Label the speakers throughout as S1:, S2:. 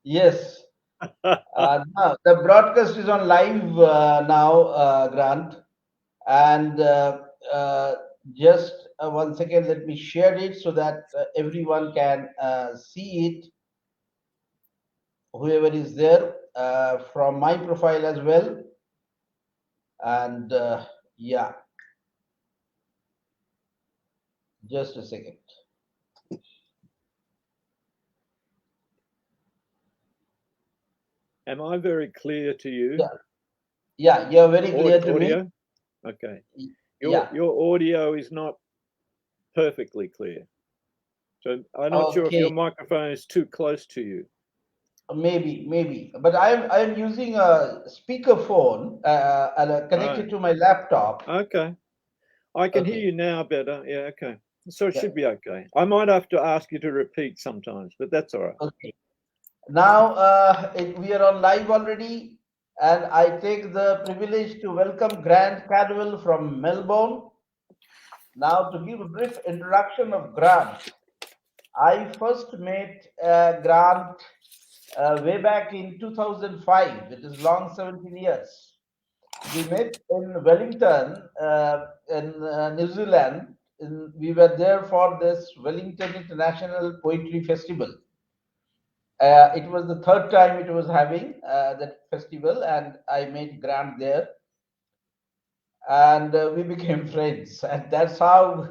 S1: Yes. Now the broadcast is on live now, Grant, and just 1 second, let me share it so that everyone can see it, whoever is there, from my profile as well. And yeah, just a second.
S2: Am I very clear to you?
S1: Yeah, yeah, you're very clear to me.
S2: Audio? Okay. Your
S1: Yeah,
S2: your audio is not perfectly clear. So I'm not sure if
S1: okay,
S2: your microphone is too close to you.
S1: maybe, but I'm using a speaker phone
S2: Oh,
S1: connected to my laptop.
S2: okay. I can hear
S1: Okay,
S2: you now better. Yeah, okay. So it
S1: yeah,
S2: should be okay. I might have to ask you to repeat sometimes, but that's all right.
S1: okay. Now we are on live already, and I take the privilege to welcome Grant Caldwell from Melbourne. Now, to give a brief introduction of Grant, I first met Grant way back in 2005. It is long 17 years. We met in Wellington, in New Zealand. We were there for this Wellington International Poetry Festival. It was the third time it was having that festival, and I met Grant there, and we became friends. And that's how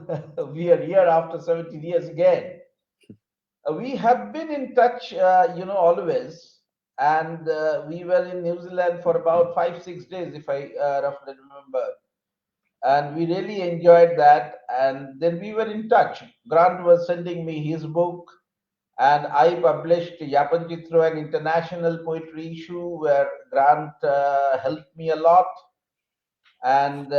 S1: we are here after 17 years again. We have been in touch, always. And we were in New Zealand for about 5 6 days, if I roughly remember. And we really enjoyed that. And then we were in touch. Grant was sending me his book, and I published Yapan Chitro, an international poetry issue, where Grant helped me a lot. And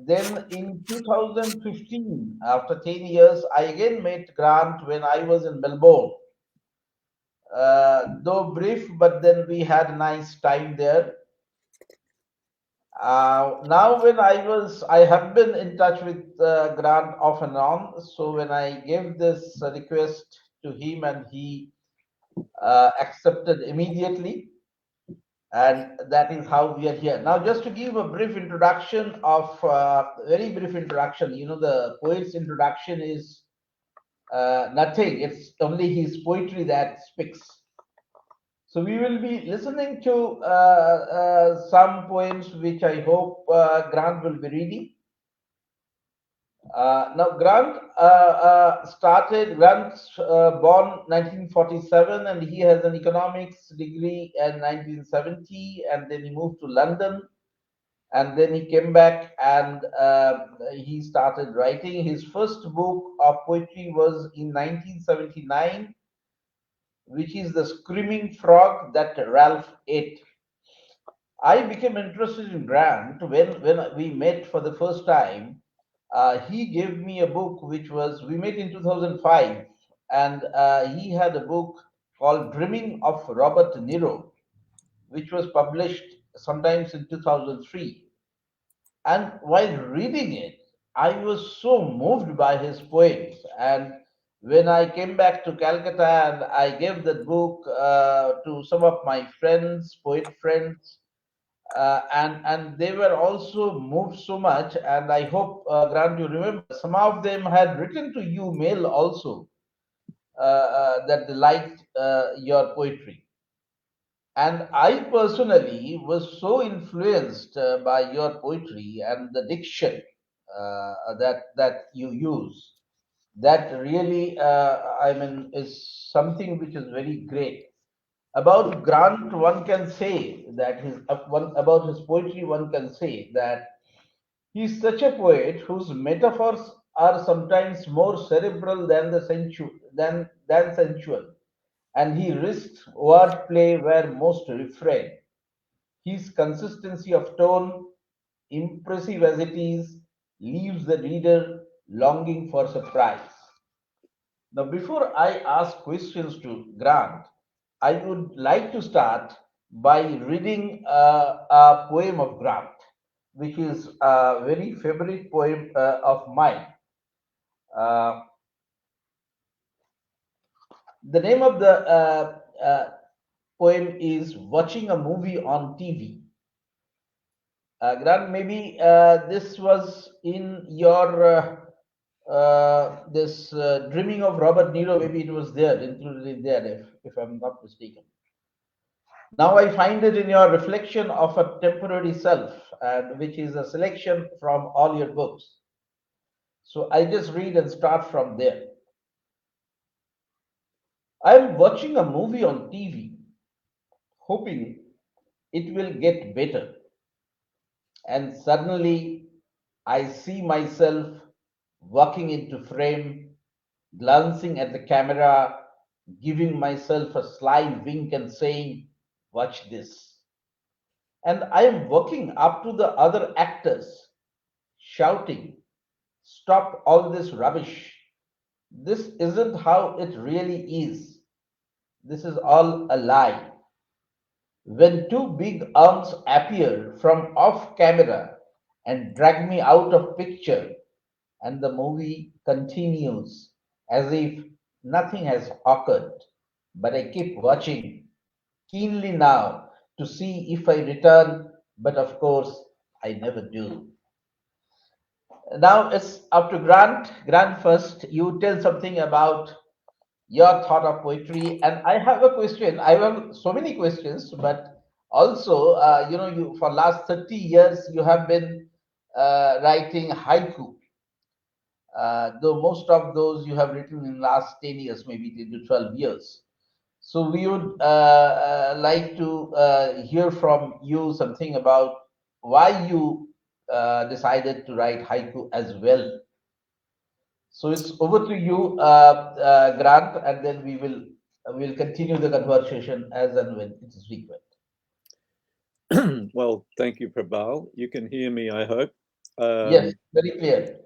S1: then in 2015, after 10 years, I again met Grant when I was in Melbourne. Though brief, but then we had a nice time there. Now, when I have been in touch with Grant off and on. So when I gave this request to him, and he accepted immediately, and that is how we are here. Now, just to give a brief introduction of, very brief introduction, the poet's introduction is nothing. It's only his poetry that speaks. So we will be listening to some poems which I hope Grant will be reading. Now, Grant's born 1947, and he has an economics degree in 1970, and then he moved to London, and then he came back, and he started writing. His first book of poetry was in 1979, which is The Screaming Frog That Ralph Ate. I became interested in Grant when we met for the first time. He gave me a book which was, we met in 2005, and he had a book called Dreaming of Robert Nero, which was published sometimes in 2003. And while reading it, I was so moved by his poems. And when I came back to Calcutta, and I gave that book to some of my friends, poet friends, and they were also moved so much. And I hope, Grant, you remember, some of them had written to you mail also, that they liked your poetry. And I personally was so influenced by your poetry and the diction that you use. That really, I mean, is something which is very great. About Grant, one can say that about his poetry, one can say that he is such a poet whose metaphors are sometimes more cerebral than sensual, and he risks wordplay where most refrain. His consistency of tone, impressive as it is, leaves the reader longing for surprise. Now, before I ask questions to Grant, I would like to start by reading a poem of Grant, which is a very favorite poem of mine. Uh, the name of the poem is watching a movie on TV. Grant, maybe this was in your this dreaming of Robert Nero. Maybe it was there, included in there, if I'm not mistaken. Now I find it in your reflection of a temporary self, and which is a selection from all your books. So I just read and start from there. I'm watching a movie on TV, hoping it will get better. And suddenly I see myself walking into frame, glancing at the camera, giving myself a sly wink and saying, "Watch this." And I am walking up to the other actors, shouting, "Stop all this rubbish. This isn't how it really is. This is all a lie." When two big arms appear from off camera and drag me out of picture, and the movie continues as if nothing has occurred. But I keep watching keenly now to see if I return, but of course I never do. Now it's up to Grant. Grant, first, you tell something about your thought of poetry. And I have a question. I have so many questions, but also, you for last 30 years you have been writing haiku. Though most of those you have written in last 10 years, maybe 10 to 12 years. So we would like to hear from you something about why you decided to write haiku as well. So it's over to you, Grant, and then we'll continue the conversation as and when it is required.
S2: Well, thank you, Prabal. You can hear me, I hope.
S1: Yes, very clear.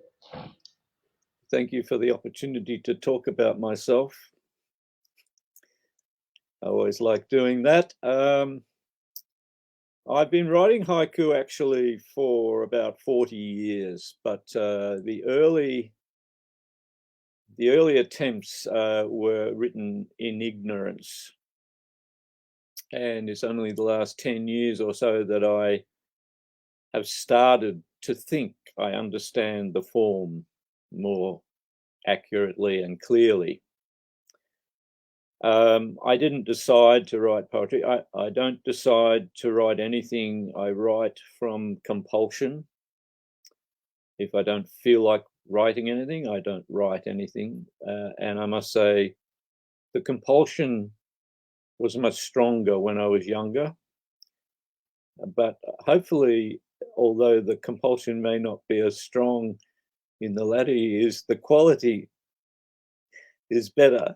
S2: Thank you for the opportunity to talk about myself. I always like doing that. I've been writing haiku actually for about 40 years, but the early attempts were written in ignorance. And it's only the last 10 years or so that I have started to think I understand the form more accurately and clearly. I didn't decide to write poetry. I don't decide to write anything. I write from compulsion. If I don't feel like writing anything, I don't write anything. And I must say, the compulsion was much stronger when I was younger. But hopefully, although the compulsion may not be as strong in the latter years, the quality is better.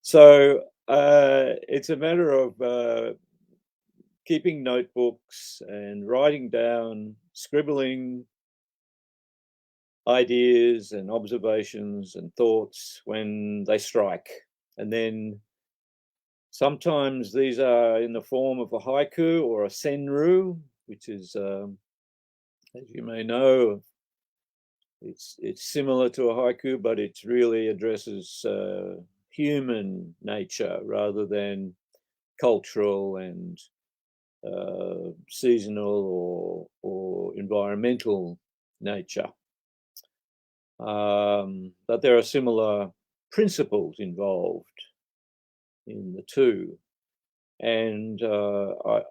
S2: So it's a matter of keeping notebooks and writing down, scribbling ideas and observations and thoughts when they strike. And then sometimes these are in the form of a haiku or a senru, which is, as you may know, it's similar to a haiku, but it really addresses human nature rather than cultural and seasonal or environmental nature. But there are similar principles involved in the two. And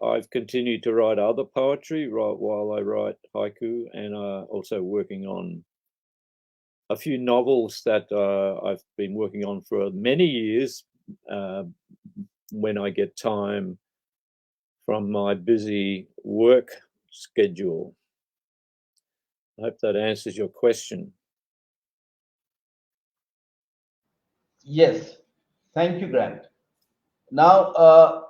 S2: I've continued to write other poetry while I write haiku, and also working on a few novels that I've been working on for many years when I get time from my busy work schedule. I hope that answers your question.
S1: Yes, thank you, Grant. Now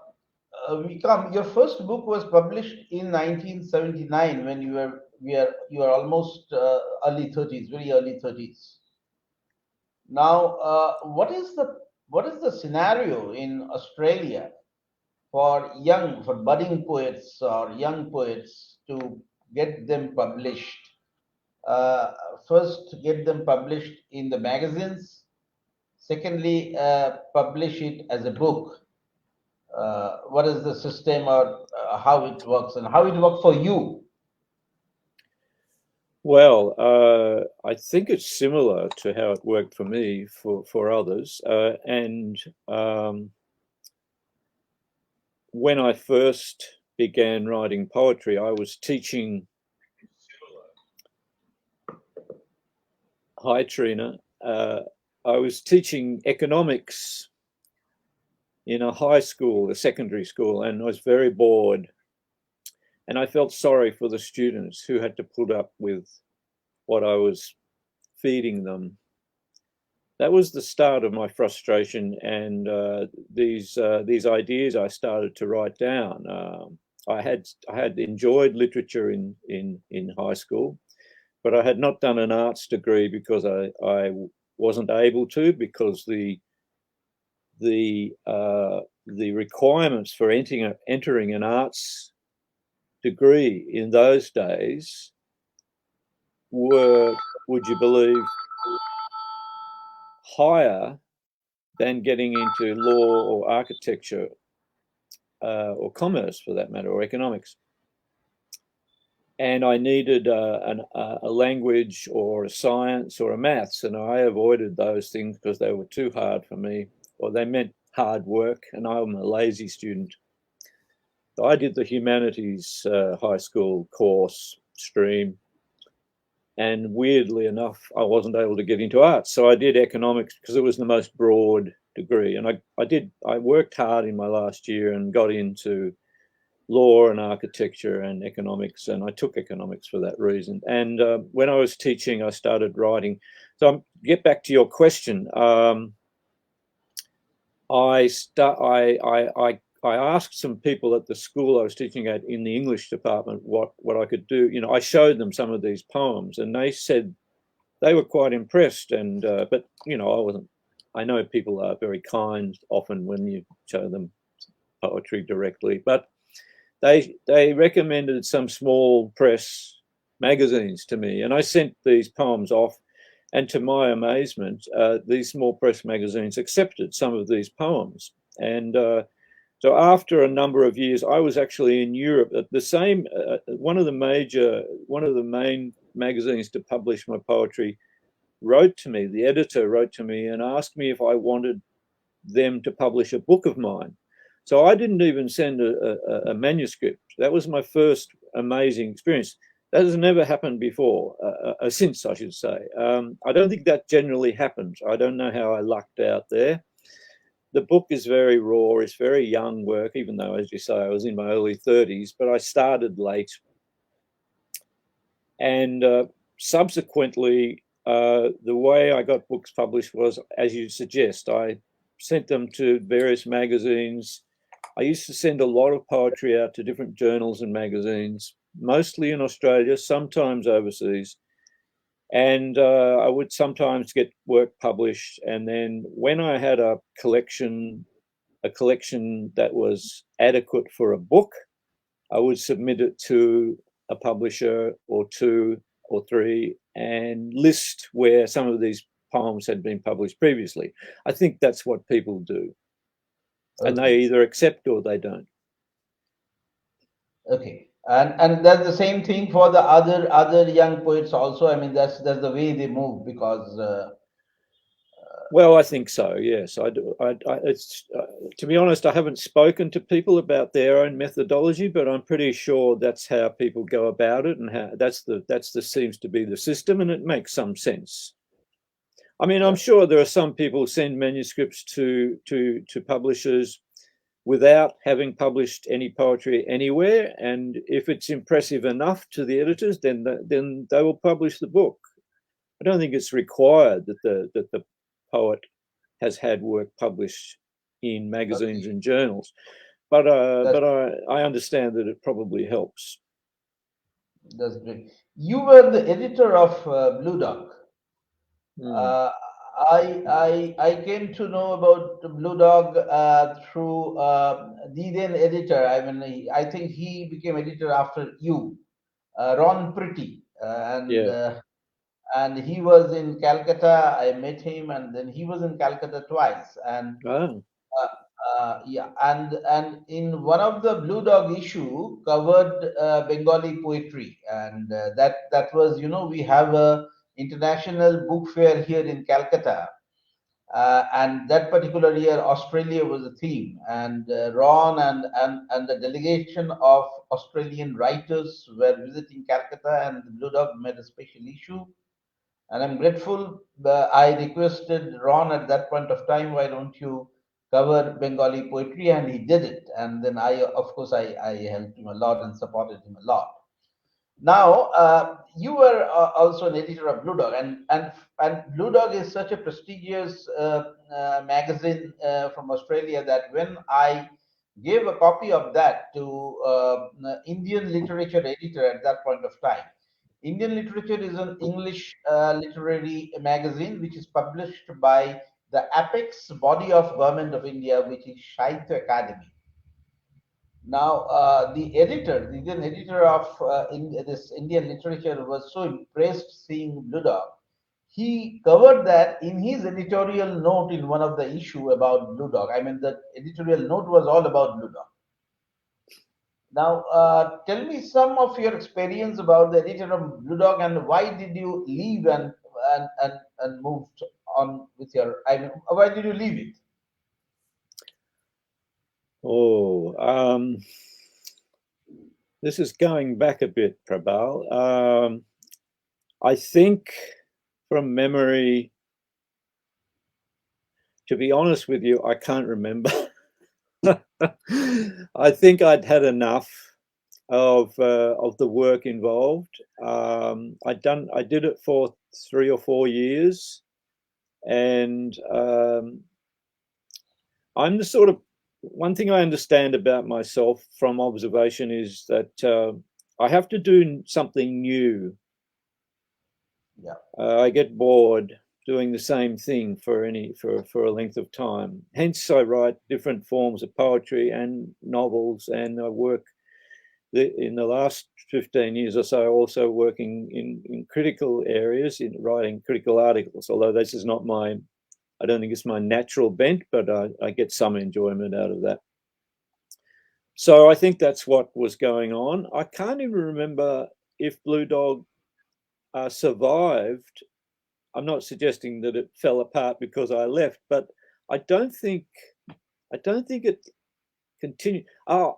S1: we come. Your first book was published in 1979 when you are almost early 30s, very early 30s. Now, what is the scenario in Australia for budding poets or young poets to get them published? uh, First, get them published in the magazines. Secondly, publish it as a book. What is the system, or how it works, and how it worked for you?
S2: Well, I think it's similar to how it worked for me for others. And when I first began writing poetry, I was teaching. Hi, Trina. I was teaching economics in a high school, a secondary school, and I was very bored. And I felt sorry for the students who had to put up with what I was feeding them. That was the start of my frustration, and these ideas I started to write down. I had enjoyed literature in high school, but I had not done an arts degree because I wasn't able to, because the requirements for entering an arts degree in those days were, would you believe, higher than getting into law or architecture or commerce, for that matter, or economics. And I needed a language or a science or a maths, and I avoided those things because they were too hard for me, or they meant hard work, and I'm a lazy student. So I did the humanities high school course stream, and weirdly enough, I wasn't able to get into arts. So I did economics because it was the most broad degree, and I worked hard in my last year and got into law and architecture and economics, and I took economics for that reason. And when I was teaching, I started writing. So get back to your question. I asked some people at the school I was teaching at in the English department what I could do. I showed them some of these poems, and they said they were quite impressed. And but I wasn't. I know people are very kind often when you show them poetry directly, but they recommended some small press magazines to me, and I sent these poems off. And to my amazement, these small press magazines accepted some of these poems. And so after a number of years, I was actually in Europe. At the same, one of the main magazines to publish my poetry wrote to me. The editor wrote to me and asked me if I wanted them to publish a book of mine. So I didn't even send a manuscript. That was my first amazing experience. That has never happened before, since, I should say. I don't think that generally happens. I don't know how I lucked out there. The book is very raw. It's very young work, even though, as you say, I was in my early 30s, but I started late. And subsequently, the way I got books published was, as you suggest, I sent them to various magazines. I used to send a lot of poetry out to different journals and magazines, mostly in Australia, sometimes overseas. And I would sometimes get work published. And then when I had a collection that was adequate for a book, I would submit it to a publisher or two or three and list where some of these poems had been published previously. I think that's what people do. And they
S1: Okay,
S2: either accept or they don't.
S1: okay, and that's the same thing for the other young poets also. I mean, that's the way they move, because
S2: Well, I think so. Yes, I do. It's to be honest, I haven't spoken to people about their own methodology, but I'm pretty sure that's how people go about it, and how that's the seems to be the system, and it makes some sense. I mean, I'm
S1: yeah,
S2: sure there are some people who send manuscripts to publishers without having published any poetry anywhere, and if it's impressive enough to the editors, then they will publish the book. I don't think it's required that the poet has had work published in magazines
S1: okay,
S2: and journals, but
S1: that's
S2: I understand that it probably helps.
S1: that's great. You were the editor of Blue Dog.
S2: Hmm.
S1: Uh, I came to know about the Blue Dog through the then editor. I mean, I think he became editor after you, Ron Pretty, and
S2: Yeah.
S1: and he was in Calcutta. I met him, and then he was in Calcutta twice. And
S2: Oh,
S1: yeah, and in one of the Blue Dog issue covered Bengali poetry, and that was, we have a international book fair here in Calcutta, and that particular year Australia was the theme, and Ron and the delegation of Australian writers were visiting Calcutta, and the Blue Dog made a special issue, and I'm grateful. I requested Ron at that point of time, why don't you cover Bengali poetry, and he did it. And then of course, I helped him a lot and supported him a lot. Now, you were also an editor of Blue Dog, and Blue Dog is such a prestigious magazine from Australia that when I gave a copy of that to Indian literature editor at that point of time. Indian Literature is an English literary magazine which is published by the apex body of Government of India, which is Sahitya Academy. Now, the Indian editor of this Indian literature was so impressed seeing Blue Dog. He covered that in his editorial note in one of the issue about Blue Dog. I mean, the editorial note was all about Blue Dog. Now, tell me some of your experience about the editor of Blue Dog, and why did you leave and moved on with your? I mean, why did you leave it?
S2: oh, this is going back a bit, Prabal. I think from memory, to be honest with you, I can't remember. I think I'd had enough of the work involved. I did it for 3 or 4 years, and I'm the sort of, one thing I understand about myself from observation is that I have to do something new.
S1: Yeah.
S2: I get bored doing the same thing for a length of time. Hence, I write different forms of poetry and novels, and I work in the last 15 years or so also working in critical areas, in writing critical articles. Although this is not I don't think it's my natural bent, but I get some enjoyment out of that. So I think that's what was going on. I can't even remember if Blue Dog survived. I'm not suggesting that it fell apart because I left, but I don't think it continued. Oh,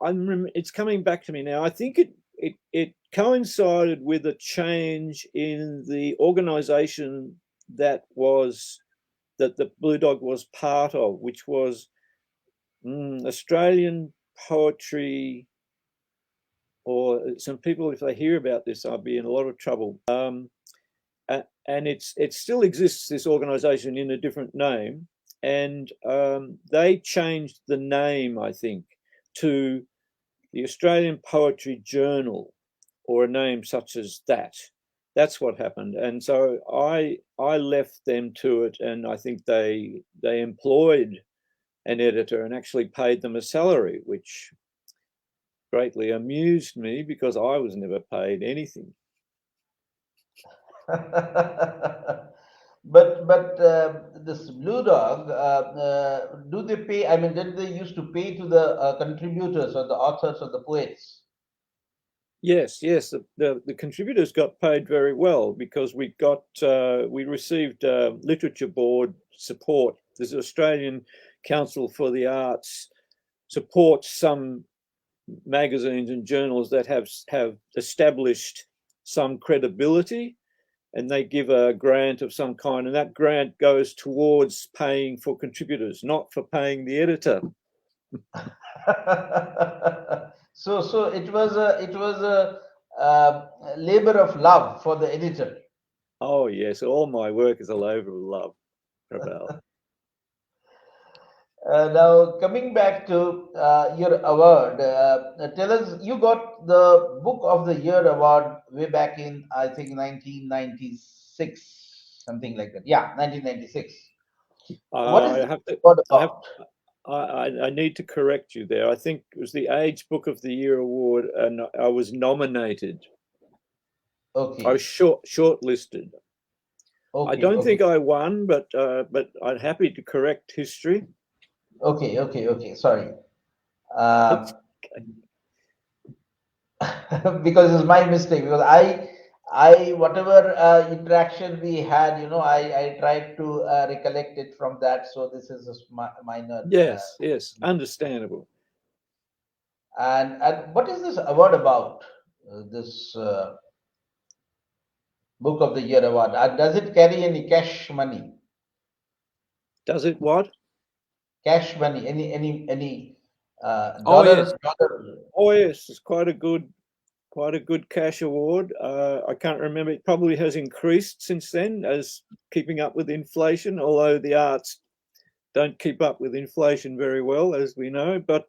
S2: it's coming back to me now. I think it coincided with a change in the organization that the Blue Dog was part of, which was Australian poetry. Or some people, if they hear about this, I'll be in a lot of trouble. And it still exists, this organization, in a different name, and they changed the name, I think, to the Australian Poetry Journal, or a name such as that. That's what happened, and so I left them to it, and I think they employed an editor and actually paid them a salary, which greatly amused me because I was never paid anything.
S1: But this Blue Dog, do they pay? I mean, did they used to pay to the contributors or the authors or the poets?
S2: Yes, the contributors got paid very well because we received literature board support. The Australian Council for the Arts supports some magazines and journals that have established some credibility, and they give a grant of some kind, and that grant goes towards paying for contributors, not for paying the editor.
S1: So it was a labor of love for the editor.
S2: Oh yes, all my work is a labor of love, Prabal.
S1: Now, coming back to your award, tell us, you got the Book of the Year award way back in, I think, 1996, something like that. Yeah, 1996. What is
S2: I
S1: the
S2: have to.
S1: award
S2: I have.
S1: about?
S2: I need to correct you there. I think it was the Age Book of the Year award, and I was nominated. I was
S1: Okay.
S2: shortlisted. I
S1: Okay,
S2: don't
S1: okay,
S2: think I won, but I'm happy to correct history.
S1: okay. Sorry.
S2: That's
S1: Because it's my mistake. Because I whatever interaction we had, I tried to recollect it from that. So this is a minor.
S2: yes, understandable.
S1: And what is this award about? This Book of the Year award. Does it carry any cash money?
S2: Does it what?
S1: Cash money? Any
S2: Oh yes,
S1: dollar?
S2: oh yes. It's quite a good cash award. I can't remember. It probably has increased since then as keeping up with inflation. Although the arts don't keep up with inflation very well, as we know. But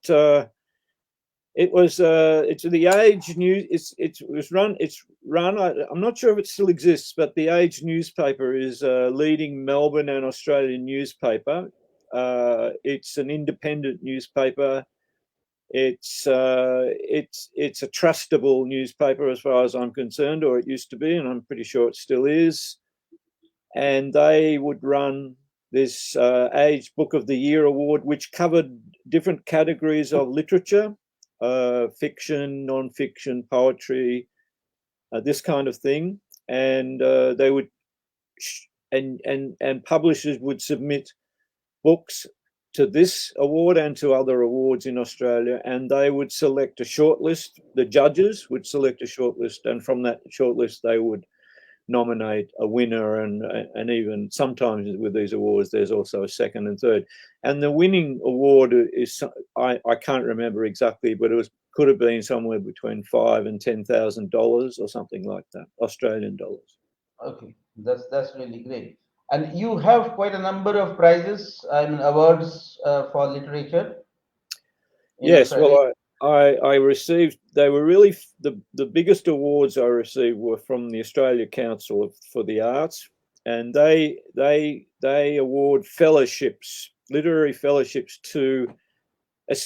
S2: it's the Age news. It's run. I'm not sure if it still exists, but the Age newspaper is a leading Melbourne and Australian newspaper. It's an independent newspaper. It's a trustable newspaper as far as I'm concerned, or it used to be, and I'm pretty sure it still is. And they would run this Age Book of the Year award, which covered different categories of literature, fiction, non-fiction, poetry, this kind of thing. And they would and publishers would submit books to this award and to other awards in Australia, and they would select a shortlist. The judges would select a shortlist, and from that shortlist, they would nominate a winner, and even sometimes with these awards, there's also a second and third. And the winning award is I can't remember exactly, but could have been somewhere between $5,000 and $10,000 or something like that, Australian dollars.
S1: Okay, that's really great. And you have quite a number of prizes, I mean awards for literature in
S2: Yes,
S1: Australia.
S2: well, I received. They were really the biggest awards I received were from the Australia Council for the Arts, and they award fellowships, literary fellowships to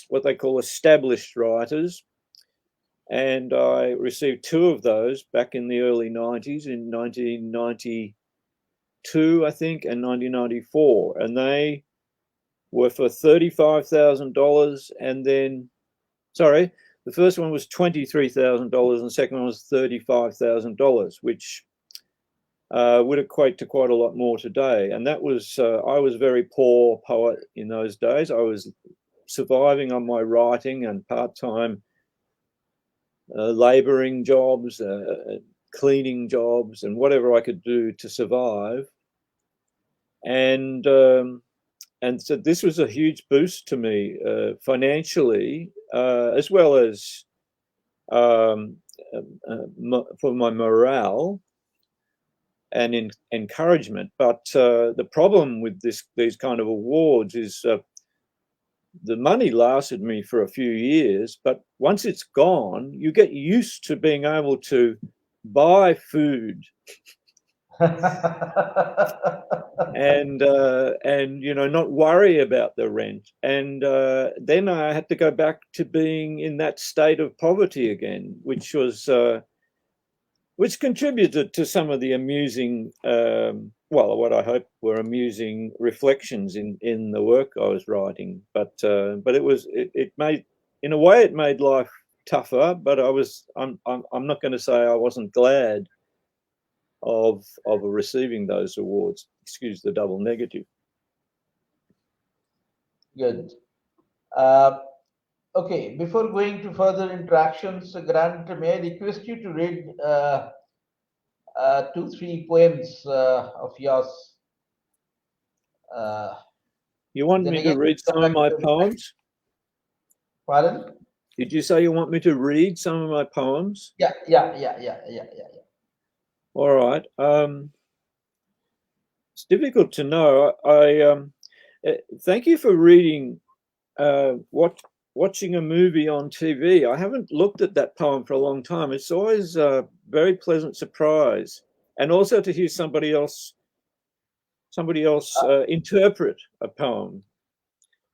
S2: what they call established writers, and I received two of those back in the early '90s, in 1992, I think, and 1994, and they were for $35,000, and then. Sorry, the first one was $23,000 and the second one was $35,000, which would equate to quite a lot more today. And that was, I was a very poor poet in those days. I was surviving on my writing and part-time labouring jobs, cleaning jobs, and whatever I could do to survive. And so this was a huge boost to me financially, as well as for my morale and encouragement. But the problem with these kind of awards is the money lasted me for a few years, but once it's gone, you get used to being able to buy food and not worry about the rent. And then I had to go back to being in that state of poverty again, which contributed to some of the amusing, what I hope were amusing reflections in the work I was writing. But it made, in a way, it made life tougher. But I'm not going to say I wasn't glad of receiving those awards. Excuse the double negative.
S1: Good. Okay, before going to further interactions, Grant, may I request you to read two, three poems of yours? Uh,
S2: You want
S1: then
S2: me
S1: again,
S2: to read
S1: come
S2: some of
S1: back
S2: my
S1: to the
S2: poems?
S1: pardon?
S2: Did you say you want me to read some of my poems?
S1: Yeah.
S2: All right. It's difficult to know. I thank you for reading. Watching a movie on TV. I haven't looked at that poem for a long time. It's always a very pleasant surprise, and also to hear somebody else interpret a poem,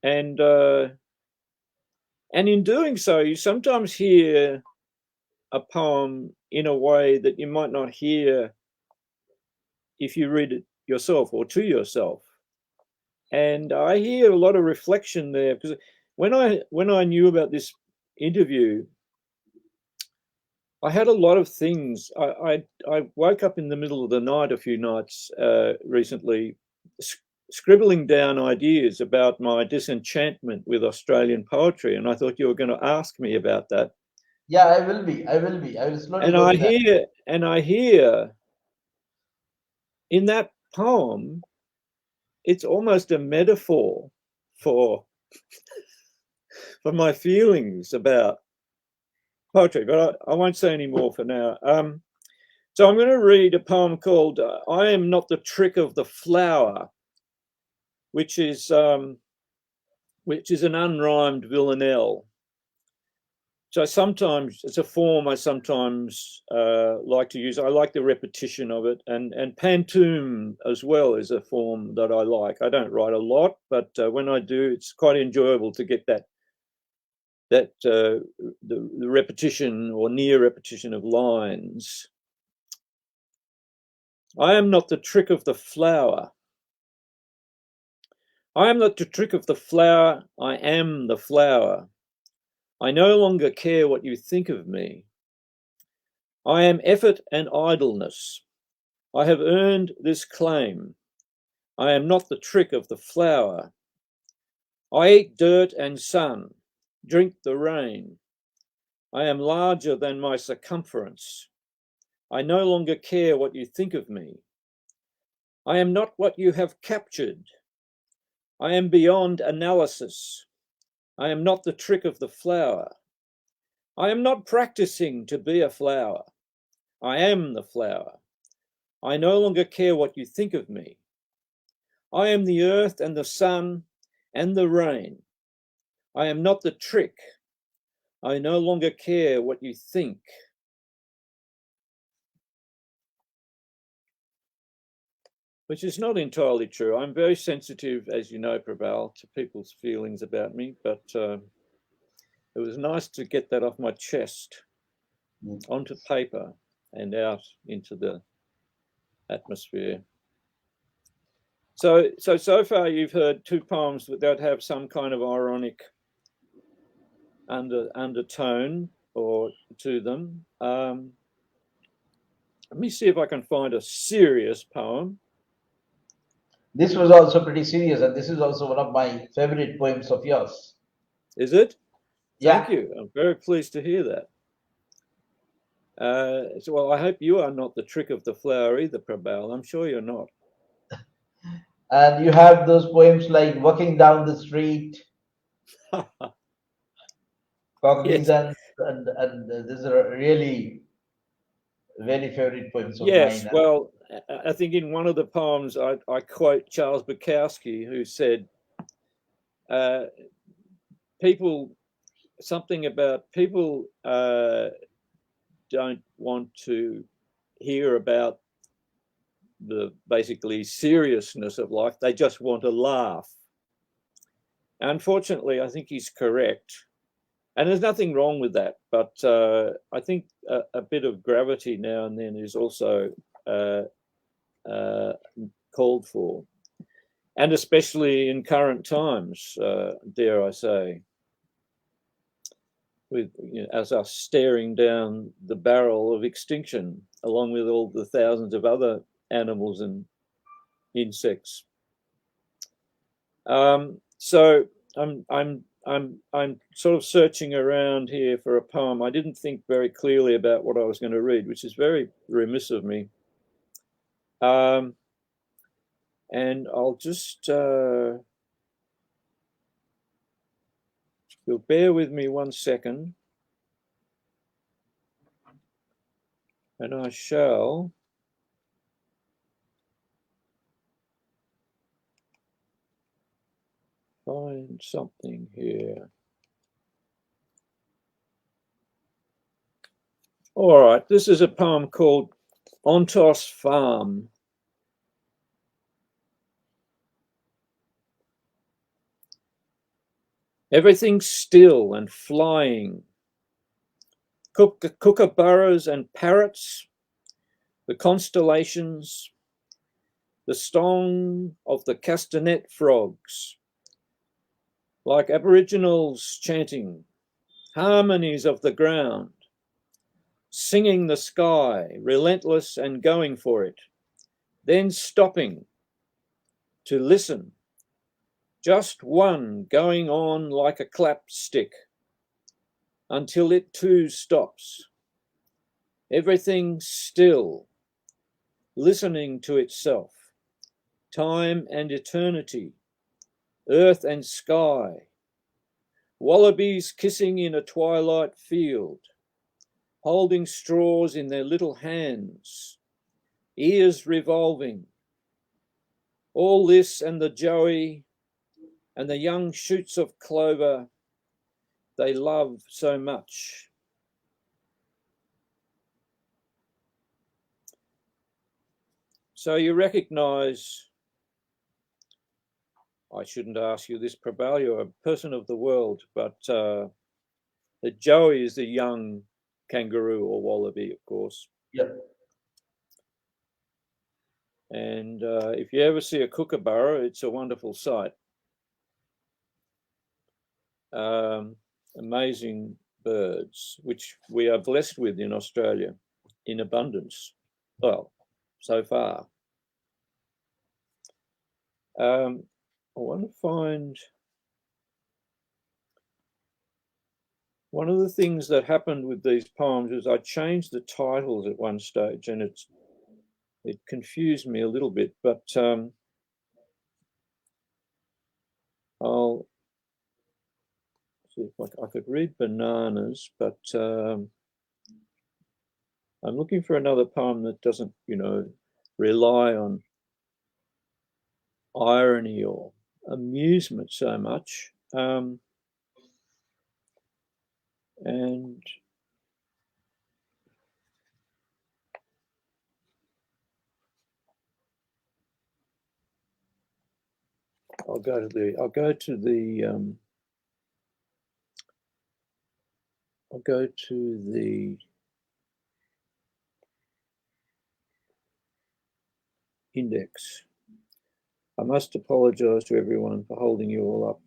S2: and in doing so, you sometimes hear a poem in a way that you might not hear if you read it yourself or to yourself. And I hear a lot of reflection there, because when I knew about this interview, I had a lot of things. I woke up in the middle of the night a few nights recently, scribbling down ideas about my disenchantment with Australian poetry, and I thought you were going to ask me about that.
S1: Yeah, I will be. I will be. I will slowly
S2: And
S1: go to that.
S2: I hear in that poem, it's almost a metaphor for my feelings about poetry, but I won't say any more for now. So I'm going to read a poem called "I Am Not the Trick of the Flower," which is an unrhymed villanelle. So sometimes it's a form I sometimes like to use. I like the repetition of it, and pantoum as well is a form that I like. I don't write a lot, but when I do, it's quite enjoyable to get the repetition or near repetition of lines. I am not the trick of the flower. I am not the trick of the flower. I am the flower. I no longer care what you think of me. I am effort and idleness. I have earned this claim. I am not the trick of the flower. I eat dirt and sun, drink the rain. I am larger than my circumference. I no longer care what you think of me. I am not what you have captured. I am beyond analysis. I am not the trick of the flower. I am not practicing to be a flower. I am the flower. I no longer care what you think of me. I am the earth and the sun and the rain. I am not the trick. I no longer care what you think. Which is not entirely true. I'm very sensitive, as you know, Prabal, to people's feelings about me, but it was nice to get that off my chest onto paper and out into the atmosphere. So far you've heard two poems that have some kind of ironic undertone or to them. Let me see if I can find a serious poem.
S1: This was also pretty serious, and this is also one of my favorite poems of yours.
S2: Is it? Thank
S1: Yeah,
S2: you. I'm very pleased to hear that. Well, I hope you are not the trick of the flower either, Prabal. I'm sure you're not.
S1: and you have those poems like "Walking Down the Street,"
S2: Yes.
S1: "Cognizance," and these are really very favorite poems of
S2: Yes.
S1: mine.
S2: Well, I think in one of the poems I quote Charles Bukowski, who said, something about people don't want to hear about the basically seriousness of life. They just want to laugh. Unfortunately, I think he's correct. And there's nothing wrong with that. But I think a bit of gravity now and then is also called for. And especially in current times, dare I say, with as us staring down the barrel of extinction, along with all the thousands of other animals and insects. So I'm sort of searching around here for a poem. I didn't think very clearly about what I was going to read, which is very remiss of me. And I'll just you'll bear with me 1 second, and I shall find something here. All right, this is a poem called Ontos Farm. Everything's still and flying. Kookaburras and parrots, the constellations, the song of the castanet frogs, like Aboriginals chanting, harmonies of the ground, singing the sky, relentless and going for it, then stopping to listen, just one going on like a clapped stick, until it too stops. Everything still, listening to itself, time and eternity, earth and sky, wallabies kissing in a twilight field, holding straws in their little hands, ears revolving. All this and the joey and the young shoots of clover they love so much. So you recognize, I shouldn't ask you this, Prabal, you're a person of the world, but the joey is the young kangaroo or wallaby, of course.
S1: Yeah.
S2: And if you ever see a kookaburra, it's a wonderful sight. Amazing birds, which we are blessed with in Australia in abundance. Well, so far. I want to find one of the things that happened with these poems is I changed the titles at one stage, and it confused me a little bit, but I'll see if I could read Bananas, but I'm looking for another poem that doesn't, rely on irony or amusement so much. And I'll go to the index. I must apologize to everyone for holding you all up.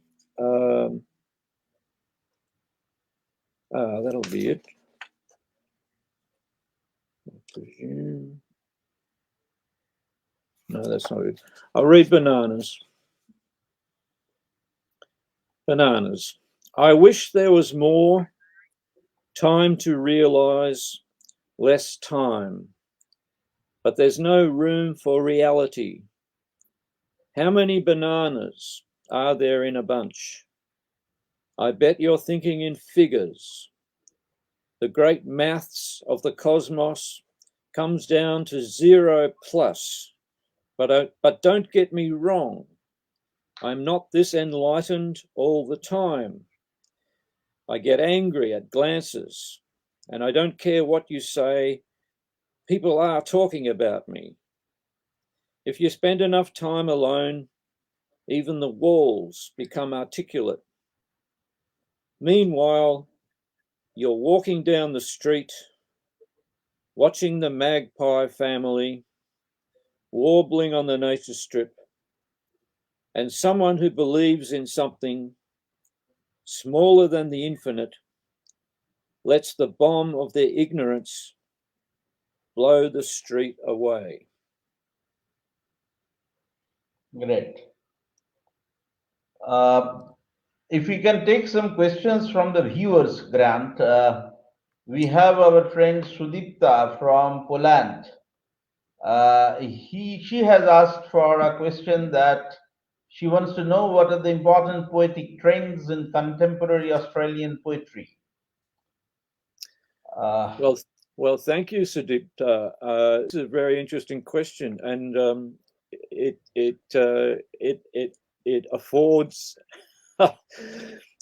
S2: That'll be it, I presume. No, that's not it. I'll read Bananas. Bananas. I wish there was more time to realize, less time, but there's no room for reality. How many bananas are there in a bunch? I bet you're thinking in figures. The great maths of the cosmos comes down to 0 plus. But don't get me wrong. I'm not this enlightened all the time. I get angry at glances, and I don't care what you say. People are talking about me. If you spend enough time alone, even the walls become articulate. Meanwhile, you're walking down the street, watching the magpie family warbling on the nature strip, and someone who believes in something smaller than the infinite lets the bomb of their ignorance blow the street away.
S1: Great. If we can take some questions from the viewers, Grant. We have our friend Sudipta from Poland. She has asked for a question that she wants to know what are the important poetic trends in contemporary Australian poetry.
S2: Well, thank you, Sudipta. It's a very interesting question, and it affords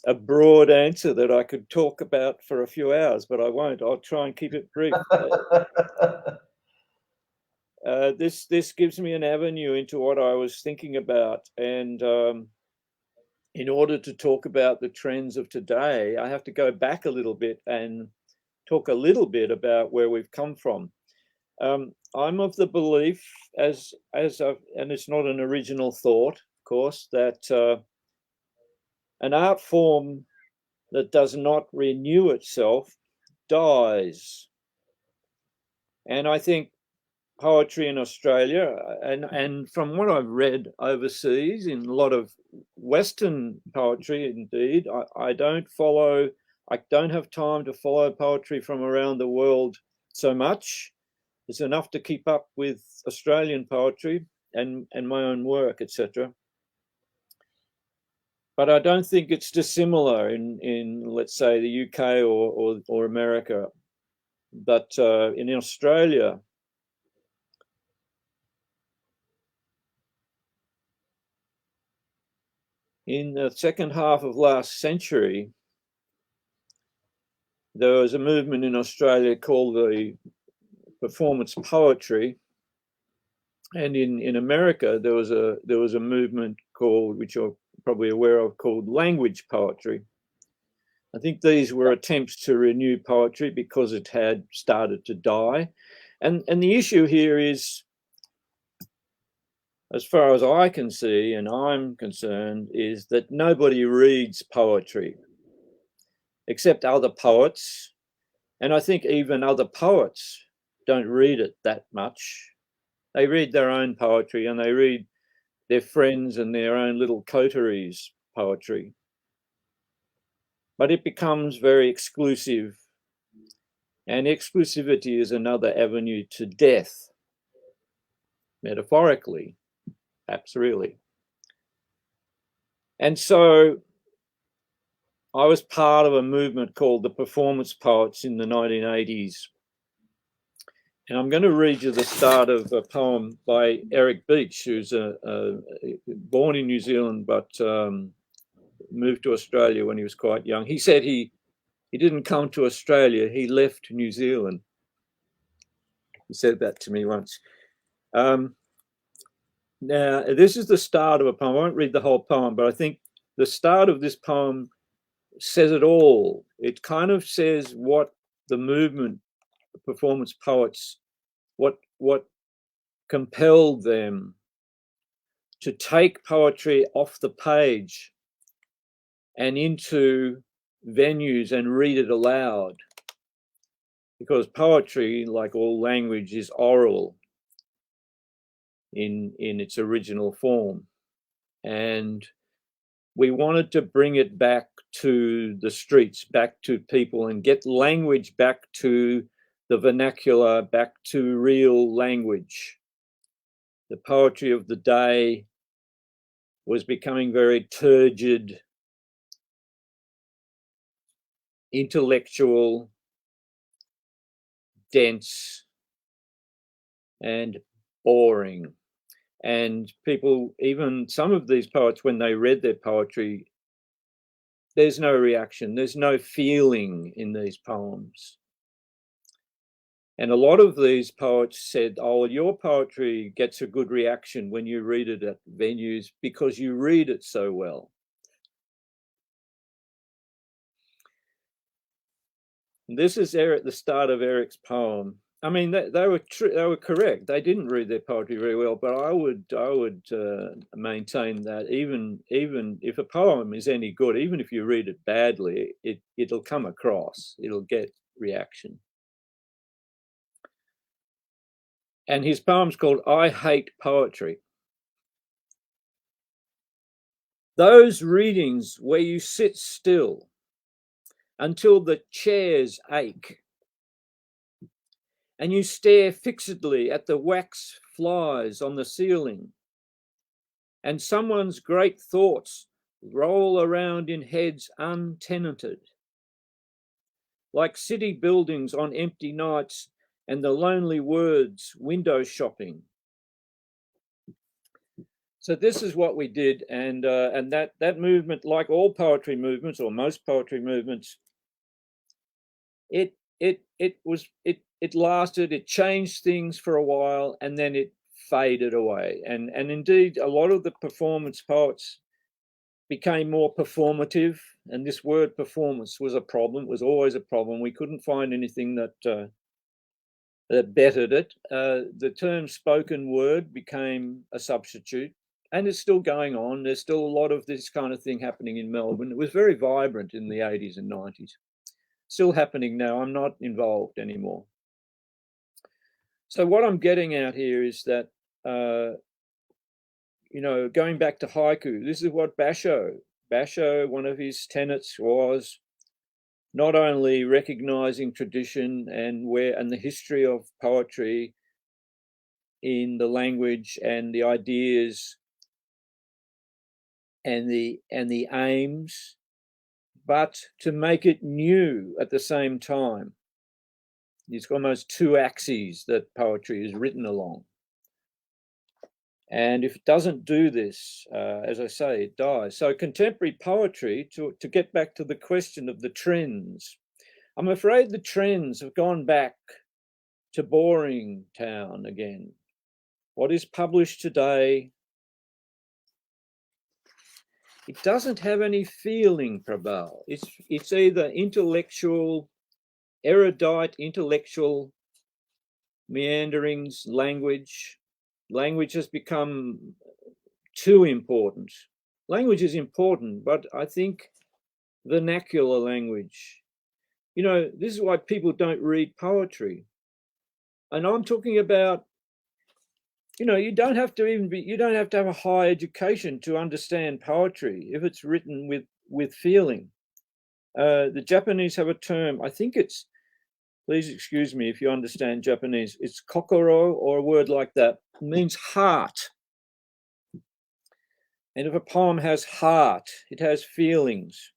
S2: a broad answer that I could talk about for a few hours, but I won't. I'll try and keep it brief. This gives me an avenue into what I was thinking about, and in order to talk about the trends of today, I have to go back a little bit and talk a little bit about where we've come from. I'm of the belief, as and it's not an original thought, of course, that an art form that does not renew itself dies. And I think poetry in Australia, and from what I've read overseas in a lot of Western poetry, indeed, I don't have time to follow poetry from around the world so much. It's enough to keep up with Australian poetry and my own work, etc. But I don't think it's dissimilar in let's say the UK or America. But in Australia, in the second half of last century, there was a movement in Australia called the performance poetry, and in America there was a movement called, which you're probably aware of, called language poetry. I think these were attempts to renew poetry because it had started to die, and the issue here is, as far as I can see and I'm concerned, is that nobody reads poetry except other poets. And I think even other poets don't read it that much. They read their own poetry and they read their friends and their own little coteries' poetry. But it becomes very exclusive. And exclusivity is another avenue to death, metaphorically, perhaps really. And so I was part of a movement called the Performance Poets in the 1980s. And I'm going to read you the start of a poem by Eric Beach, who's born in New Zealand but moved to Australia when he was quite young. He said he didn't come to Australia, he left New Zealand. He said that to me once. Now, this is the start of a poem. I won't read the whole poem, but I think the start of this poem says it all. It kind of says what the movement, the performance poets, what compelled them to take poetry off the page and into venues and read it aloud. Because poetry, like all language, is oral in its original form. And we wanted to bring it back to the streets, back to people, and get language back to the vernacular, back to real language. The poetry of the day was becoming very turgid, intellectual, dense, and boring. And people, even some of these poets, when they read their poetry, there's no reaction, there's no feeling in these poems. And a lot of these poets said, oh, your poetry gets a good reaction when you read it at venues because you read it so well. And this is the start of Eric's poem. I mean, they were correct. They didn't read their poetry very well, but I would maintain that even if a poem is any good, even if you read it badly, it'll come across. It'll get reaction. And his poem's called "I Hate Poetry." Those readings where you sit still until the chairs ache, and you stare fixedly at the wax flies on the ceiling, and someone's great thoughts roll around in heads untenanted, like city buildings on empty nights and the lonely words window shopping. So this is what we did, and that movement, like all poetry movements or most poetry movements, it lasted. It changed things for a while, and then it faded away. And indeed, a lot of the performance poets became more performative, and this word performance was a problem. It was always a problem. We couldn't find anything that that bettered it. The term spoken word became a substitute, and it's still going on. There's still a lot of this kind of thing happening in Melbourne. It was very vibrant in the 80s and 90s. Still happening now. I'm not involved anymore. So what I'm getting at here is that, going back to haiku, this is what Basho, one of his tenets was not only recognizing tradition and the history of poetry in the language and the ideas and the aims, but to make it new at the same time. It's almost two axes that poetry is written along. And if it doesn't do this, as I say, it dies. So contemporary poetry, to get back to the question of the trends, I'm afraid the trends have gone back to boring town again. What is published today, it doesn't have any feeling, Prabal. It's either intellectual, erudite, intellectual meanderings, language. Language has become too important. Language is important, but I think vernacular language, this is why people don't read poetry. And I'm talking about, you don't have to have a high education to understand poetry if it's written with feeling. The Japanese have a term, I think it's, please excuse me if you understand Japanese, it's kokoro or a word like that. It means heart. And if a poem has heart, it has feelings.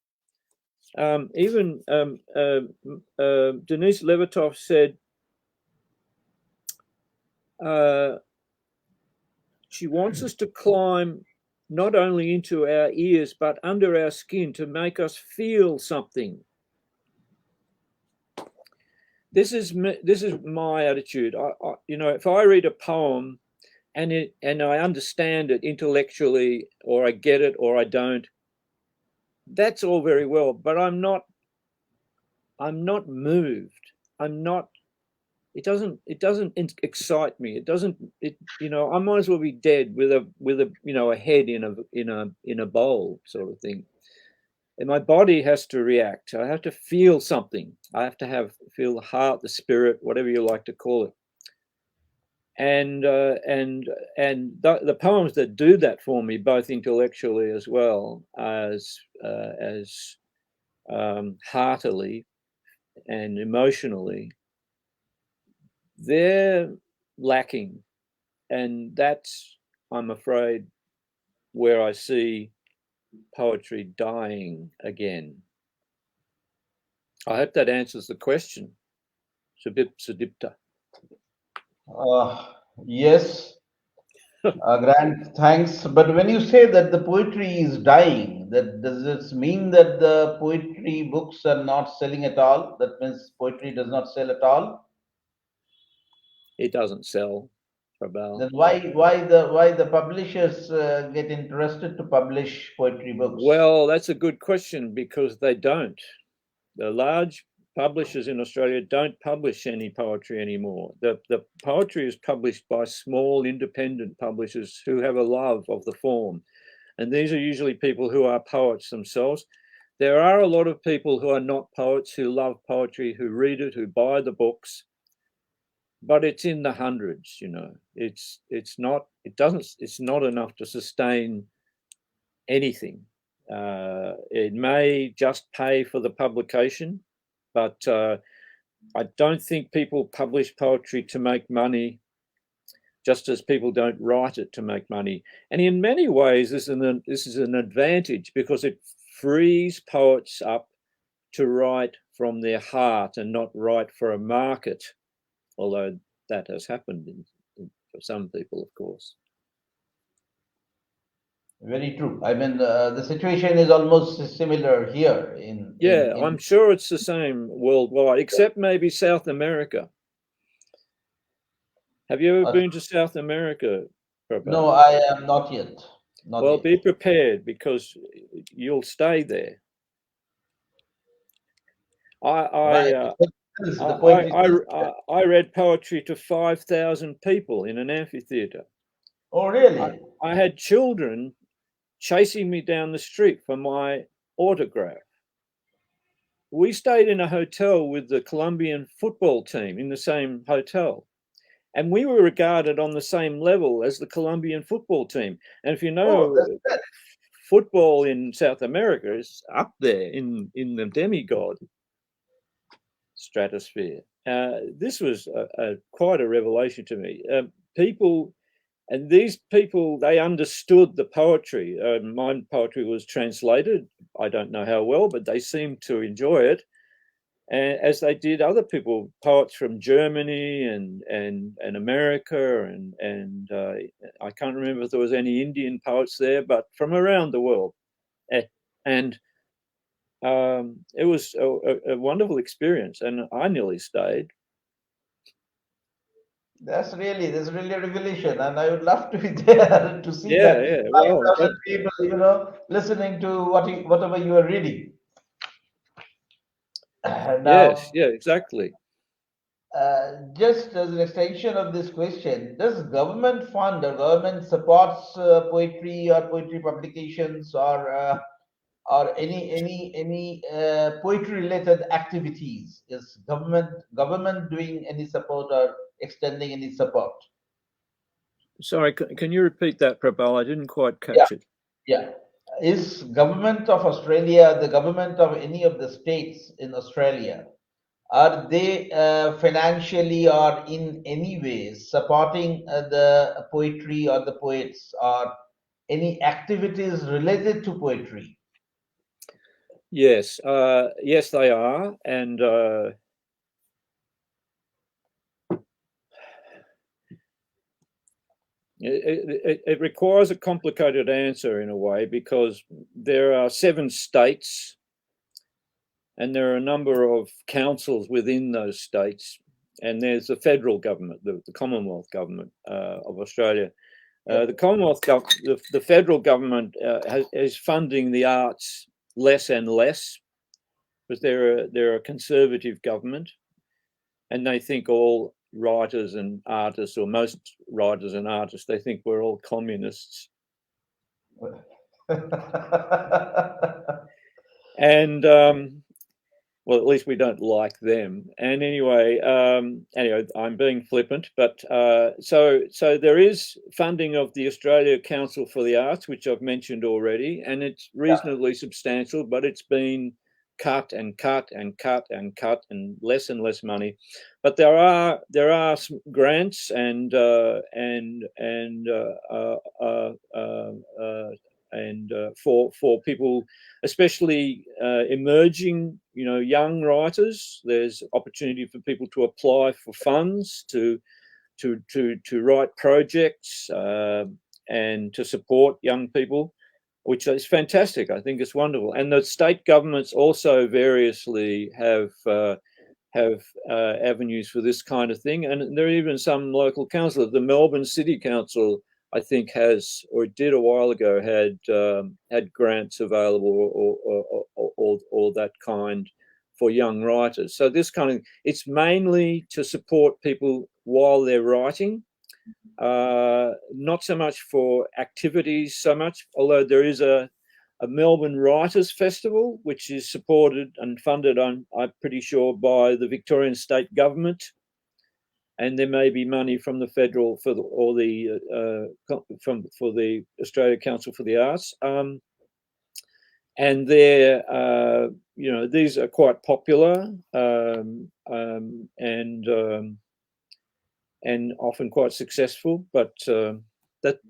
S2: Even Denise Levertov said she wants us to climb not only into our ears, but under our skin to make us feel something. This is my attitude. If I read a poem and I understand it intellectually, or I get it, or I don't, that's all very well. But I'm not moved. It doesn't excite me. I might as well be dead with a head in a bowl sort of thing. And my body has to react. I have to feel something. I have to feel the heart, the spirit, whatever you like to call it. And the poems that do that for me, both intellectually as well as heartily and emotionally, they're lacking. And that's, I'm afraid, where I see poetry dying again. I hope that answers the question. Sudipta.
S1: Yes, grand thanks. But when you say that the poetry is dying, does this mean that the poetry books are not selling at all? That means poetry does not sell at all?
S2: It doesn't sell, Prabal.
S1: Then why the publishers get interested to publish poetry books?
S2: Well, that's a good question, because they don't. The large publishers in Australia don't publish any poetry anymore. The poetry is published by small independent publishers who have a love of the form. And these are usually people who are poets themselves. There are a lot of people who are not poets, who love poetry, who read it, who buy the books, but it's in the hundreds. It's not enough to sustain anything. It may just pay for the publication, but I don't think people publish poetry to make money, just as people don't write it to make money. And in many ways, this is an advantage, because it frees poets up to write from their heart and not write for a market, although that has happened for some people, of course.
S1: Very true. I mean, the situation is almost similar here
S2: I'm sure it's the same worldwide, except maybe South America. Have you ever been to South America, Prabal?
S1: No, I am not yet.
S2: Be prepared, because you'll stay there.
S1: Right. The poetry skills.
S2: I read poetry to 5,000 people in an amphitheatre.
S1: Oh, really?
S2: I had children chasing me down the street for my autograph. We stayed in a hotel with the Colombian football team in the same hotel, and we were regarded on the same level as the Colombian football team. And if you
S1: Oh,
S2: know,
S1: that's good.
S2: football in South America is up there in the demigod stratosphere. This was quite a revelation to me. People, and these people, they understood the poetry. My poetry was translated. I don't know how well, but they seemed to enjoy it, and as they did other people, poets from Germany and America, and I can't remember if there was any Indian poets there, but from around the world. And it was a wonderful experience, and I nearly stayed.
S1: That's really a revelation, and I would love to be there to see
S2: Yeah,
S1: that
S2: yeah. Well,
S1: 5,000 people, listening to whatever you are reading.
S2: yes,
S1: Now,
S2: yeah, exactly.
S1: just as an extension of this question, does government fund or government supports poetry or poetry publications or any poetry related activities? Is government doing any support or extending any support?
S2: Sorry, can you repeat that, Prabal? I didn't quite
S1: Yeah,
S2: catch it.
S1: yeah. Is government of Australia, the government of any of the states in Australia, are they financially or in any way supporting the poetry or the poets or any activities related to poetry?
S2: Yes, yes, they are, and it requires a complicated answer in a way, because there are 7 states and there are a number of councils within those states, and there's the federal government, the Commonwealth government of Australia.
S1: Yeah.
S2: The Commonwealth government, the federal government is funding the arts less and less, because they're a conservative government, and they think all writers and artists, or most writers and artists, they think we're all communists. And well, at least we don't like them. And anyway, I'm being flippant, but so there is funding of the Australia Council for the Arts, which I've mentioned already, and it's reasonably substantial, but it's been cut and cut and cut and cut, and less money. But there are some grants and for people, especially emerging, young writers. There's opportunity for people to apply for funds to write projects and to support young people, which is fantastic. I think it's wonderful. And the state governments also variously have avenues for this kind of thing. And there are even some local councils. The Melbourne City Council, I think, has, or it did a while ago, had grants available, or that kind, for young writers. So this kind of, it's mainly to support people while they're writing, not so much for activities so much, although there is a Melbourne Writers Festival, which is supported and funded, I'm pretty sure, by the Victorian state government, and there may be money from the federal for the Australia Council for the Arts, and they're these are quite popular, and often quite successful, but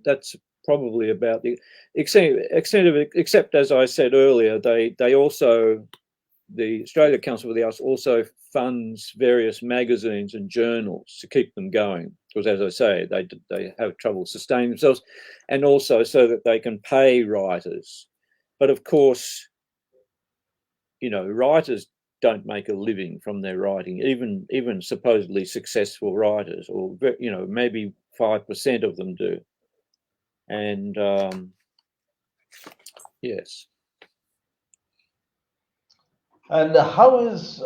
S2: that's probably about the extent of it, except, as I said earlier, they also, the Australia Council for the Arts also funds various magazines and journals to keep them going, because, as I say, they have trouble sustaining themselves, and also so that they can pay writers. But of course, writers don't make a living from their writing, even supposedly successful writers, or maybe 5% of them do. And yes.
S1: And how is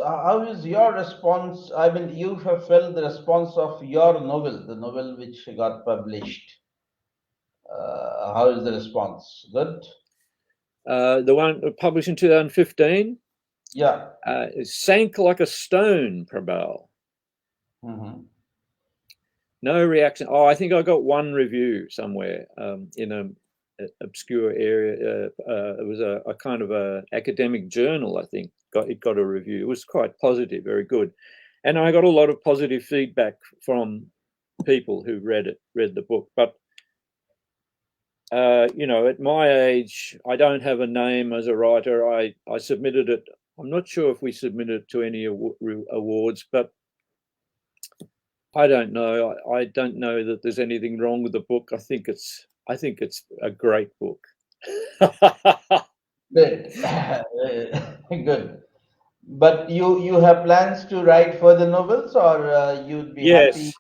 S1: your response? I mean, you have felt the response of your novel, the novel which got published. How is the response? Good.
S2: The one published in 2015
S1: Yeah.
S2: it sank like a stone, Prabal.
S1: Hmm.
S2: No reaction. Oh, I think I got one review somewhere in a obscure area. It was a kind of a academic journal, I think. Got a review. It was quite positive, very good, and I got a lot of positive feedback from people who read the book. But at my age, I don't have a name as a writer. I submitted it. I'm not sure if we submitted it to any awards, but I don't know. I don't know that there's anything wrong with the book. I think it's a great book.
S1: Good. Good. But you have plans to write further novels, or you'd be happy?
S2: Yes.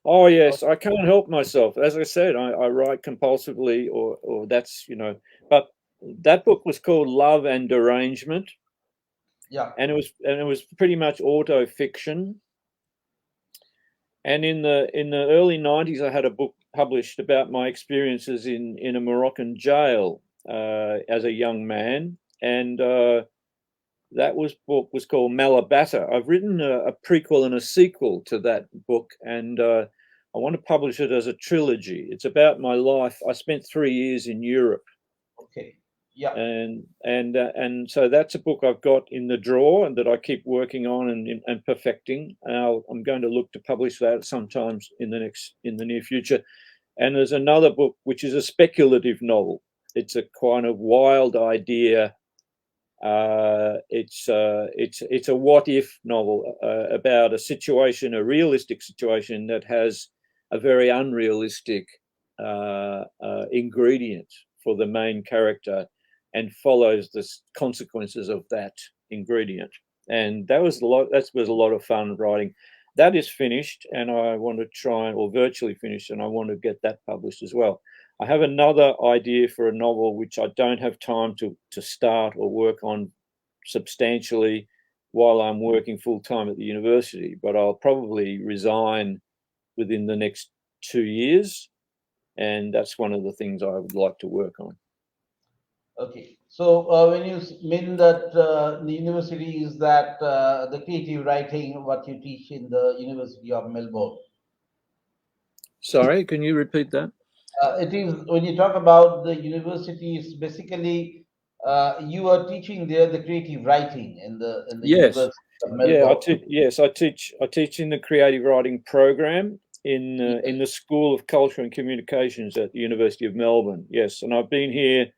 S2: Oh
S1: Oh,
S2: yes. I can't help myself. As I said, I write compulsively, or that's But that book was called Love and Derangement,
S1: yeah.
S2: and it was pretty much auto fiction. And in the early '90s, I had a book published about my experiences in a Moroccan jail as a young man, and that book was called Malabata. I've written a prequel and a sequel to that book, and I want to publish it as a trilogy. It's about my life. I spent 3 years in Europe,
S1: Okay. Yeah.
S2: and so that's a book I've got in the drawer and that I keep working on and perfecting. I'm going to look to publish that sometimes in the near future. And there's another book which is a speculative novel. It's a kind of wild idea. It's a what if novel about a situation, a realistic situation that has a very unrealistic ingredient for the main character, and follows the consequences of that ingredient. And that was a lot. That was a lot of fun writing. That is finished, and I want to try, or virtually finished, and I want to get that published as well. I have another idea for a novel which I don't have time to start or work on substantially while I'm working full time at the university, but I'll probably resign within the next 2 years, and that's one of the things I would like to work on.
S1: Okay. So when you mean that the university, is that the creative writing what you teach in the University of Melbourne?
S2: Sorry, can you repeat that?
S1: It is when you talk about the universities, basically you are teaching there the creative writing in the
S2: Yes,
S1: University of
S2: yeah,
S1: Melbourne.
S2: yes, I teach in the creative writing program in
S1: Yes.
S2: the School of Culture and Communications at the University of Melbourne. Yes, and I've been here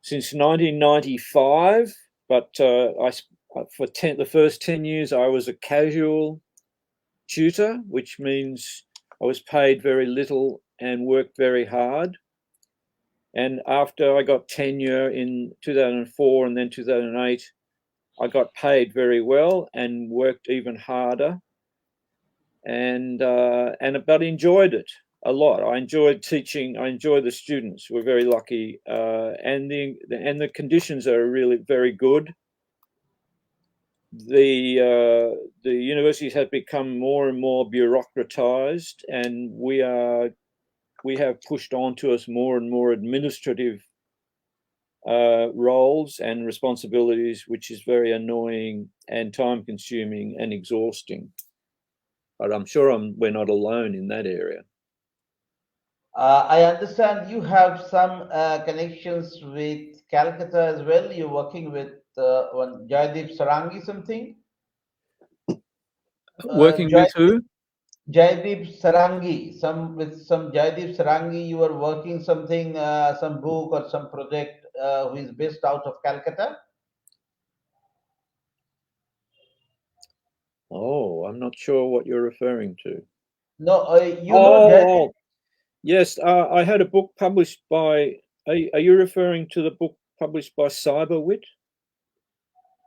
S2: since 1995, but the first 10 years I was a casual tutor, which means I was paid very little and worked very hard. And after I got tenure in 2004 and then 2008, I got paid very well and worked even harder, and but enjoyed it a lot. I enjoyed teaching. I enjoy the students. We're very lucky, and the conditions are really very good. The universities have become more and more bureaucratized, and we have pushed onto us more and more administrative roles and responsibilities, which is very annoying and time consuming and exhausting. But I'm sure we're not alone in that area.
S1: I understand you have some connections with Calcutta as well. You're working with one Jaideep Sarangi something.
S2: Working
S1: Jai,
S2: with who?
S1: Jaideep Sarangi, some Jaideep Sarangi. You are working something, some book or some project who is based out of Calcutta.
S2: Oh, I'm not sure what you're referring to.
S1: No, you know Jaideep.
S2: Oh, yes. I had a book published by. Are you referring to the book published by Cyberwit?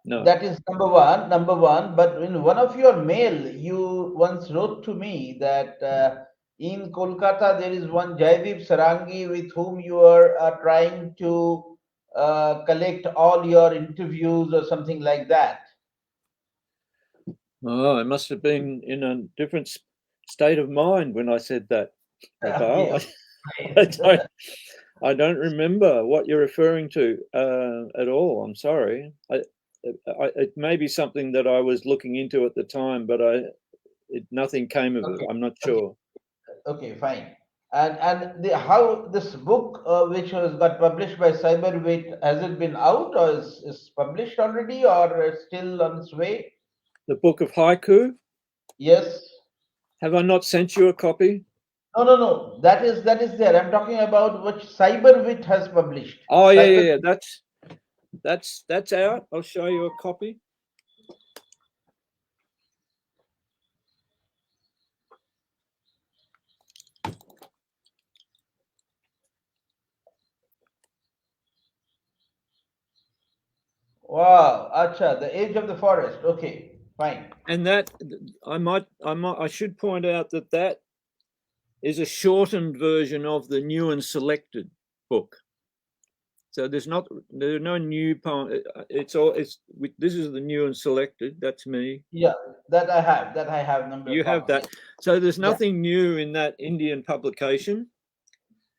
S2: No.
S1: That is number one. Number one. But in one of your mail, you once wrote to me that in Kolkata there is one Jaideep Sarangi with whom you are trying to collect all your interviews or something like that?
S2: Oh, I must have been in a different state of mind when I said that,
S1: Okay,
S2: Prabal.
S1: okay.
S2: I don't remember what you're referring to at all. I'm sorry. It may be something that I was looking into at the time, but nothing came of it.
S1: Okay,
S2: I'm not
S1: okay,
S2: sure.
S1: okay, fine. And how this book, which was got published by Cyberweight, has it been out or is published already or still on its way?
S2: The Book of Haiku.
S1: Yes.
S2: Have I not sent you a copy?
S1: No, no, no. That is there. I'm talking about which Cyberwit has published.
S2: Oh yeah,
S1: Cyber.
S2: yeah, yeah. That's out. I'll show you a copy.
S1: Wow, acha, the Age of the Forest. Okay, fine.
S2: And that I should point out that is a shortened version of the New and Selected book. So there are no new poem. This is the New and Selected. That's me.
S1: Yeah, that I have. That I have number
S2: You
S1: of
S2: have
S1: copies.
S2: that. So there's
S1: Yeah.
S2: nothing new in that Indian publication.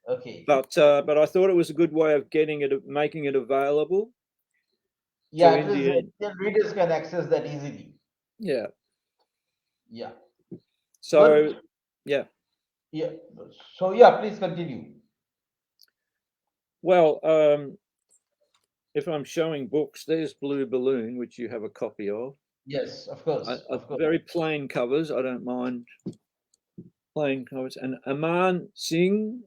S1: Okay.
S2: But I thought it was a good way of making it available
S1: Yeah,
S2: to
S1: it is.
S2: Indian.
S1: Indian readers can access that easily.
S2: Yeah.
S1: Yeah.
S2: So
S1: Good.
S2: yeah.
S1: Yeah. So yeah, please continue.
S2: Well, if I'm showing books, there's Blue Balloon, which you have a copy of.
S1: Yes, of course, of course.
S2: Very plain covers. I don't mind plain covers. And Aman Singh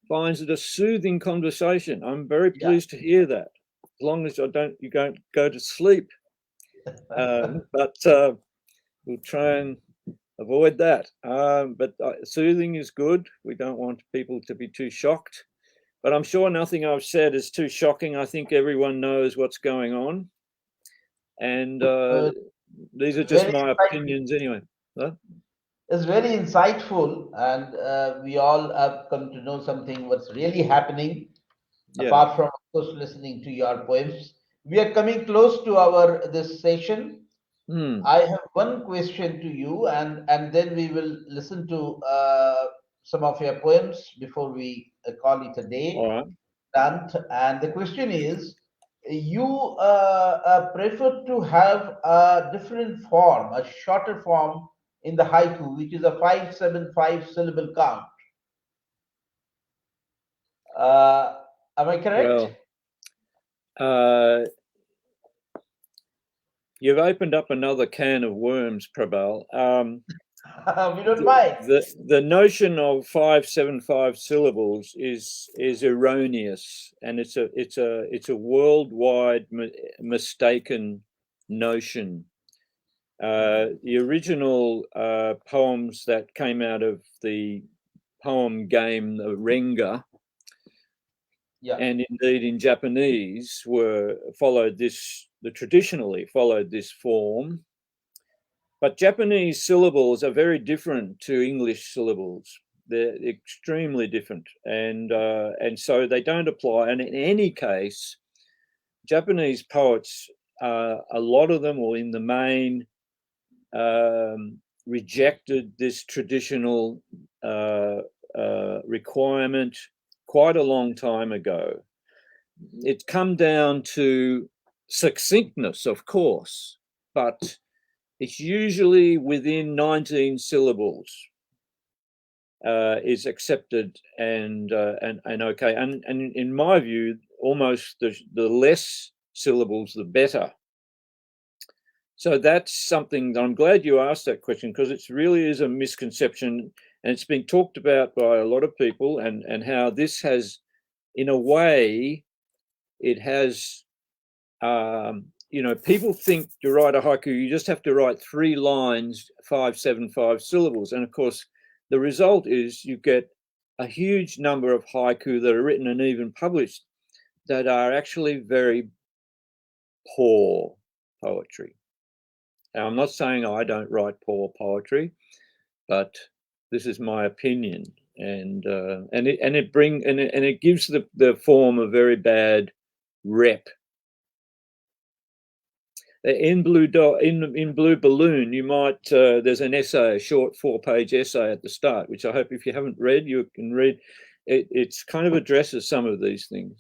S2: finds it a soothing conversation. I'm very
S1: Yeah.
S2: pleased to hear that. As long as you don't go to sleep. But we'll try and avoid that. But soothing is good. We don't want people to be too shocked. But I'm sure nothing I've said is too shocking. I think everyone knows what's going on. And these are just
S1: Very
S2: my
S1: insightful.
S2: opinions anyway. Huh?
S1: It's very insightful, and we all have come to know something what's really happening.
S2: Yeah.
S1: Apart from, of course, listening to your poems, we are coming close to our this session. I have one question to you, and then we will listen to some of your poems before we call it a
S2: All
S1: day.
S2: right.
S1: Dant. And the question is, you prefer to have a different form, a shorter form in the haiku, which is a 575 syllable count. Am I correct?
S2: Well, you've opened up another can of worms, Prabal.
S1: We don't mind.
S2: The notion of 575 syllables is erroneous, and it's a worldwide mistaken notion. The original poems that came out of the poem game, the Renga,
S1: Yeah.
S2: and indeed in Japanese, traditionally followed this form. But Japanese syllables are very different to English syllables. They're extremely different, and so they don't apply. And in any case, Japanese poets, a lot of them, or in the main, rejected this traditional requirement quite a long time ago. It's come down to succinctness, of course, but it's usually within 19 syllables is accepted and okay. And in my view, almost the less syllables, the better. So that's something that I'm glad you asked that question, because it really is a misconception, and it's been talked about by a lot of people, and how this has, in a way, it has, people think to write a haiku, you just have to write 3 lines, 575 syllables. And of course, the result is you get a huge number of haiku that are written and even published that are actually very poor poetry. Now, I'm not saying I don't write poor poetry, but this is my opinion, and it gives the form a very bad rep. In Blue Balloon, you might there's an essay, a short 4-page essay at the start, which I hope if you haven't read, you can read. It's kind of addresses some of these things.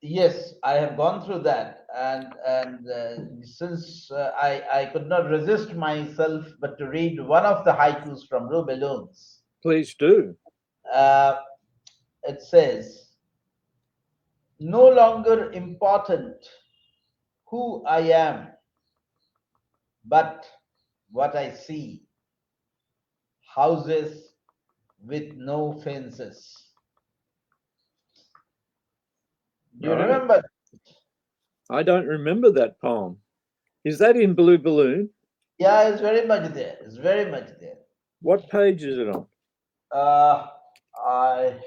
S1: Yes, I have gone through that, and since I could not resist myself but to read one of the haikus from Blue Balloons.
S2: Please do.
S1: It says, "No longer important who I am, but what I see. Houses with no fences." Do you
S2: Right.
S1: remember?
S2: I don't remember that poem. Is that in Blue Balloon?
S1: Yeah, it's very much there. It's very much there.
S2: What page is it on?
S1: I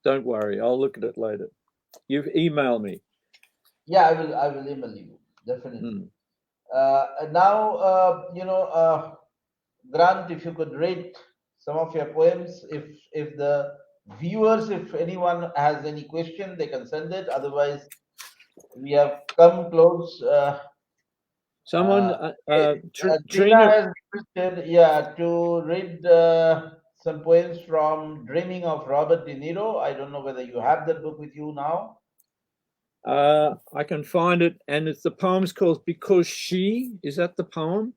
S2: Don't worry, I'll look at it later. You've emailed me.
S1: Yeah, I will email you definitely. And now, Grant, if you could read some of your poems, if the viewers, if anyone has any question, they can send it. Otherwise, we have come close.
S2: Someone,
S1: Trina
S2: Trina,
S1: has requested, to read some poems from Dreaming of Robert De Niro. I don't know whether you have that book with you now.
S2: I can find it, and the poem's called "Because She." Is that the poem?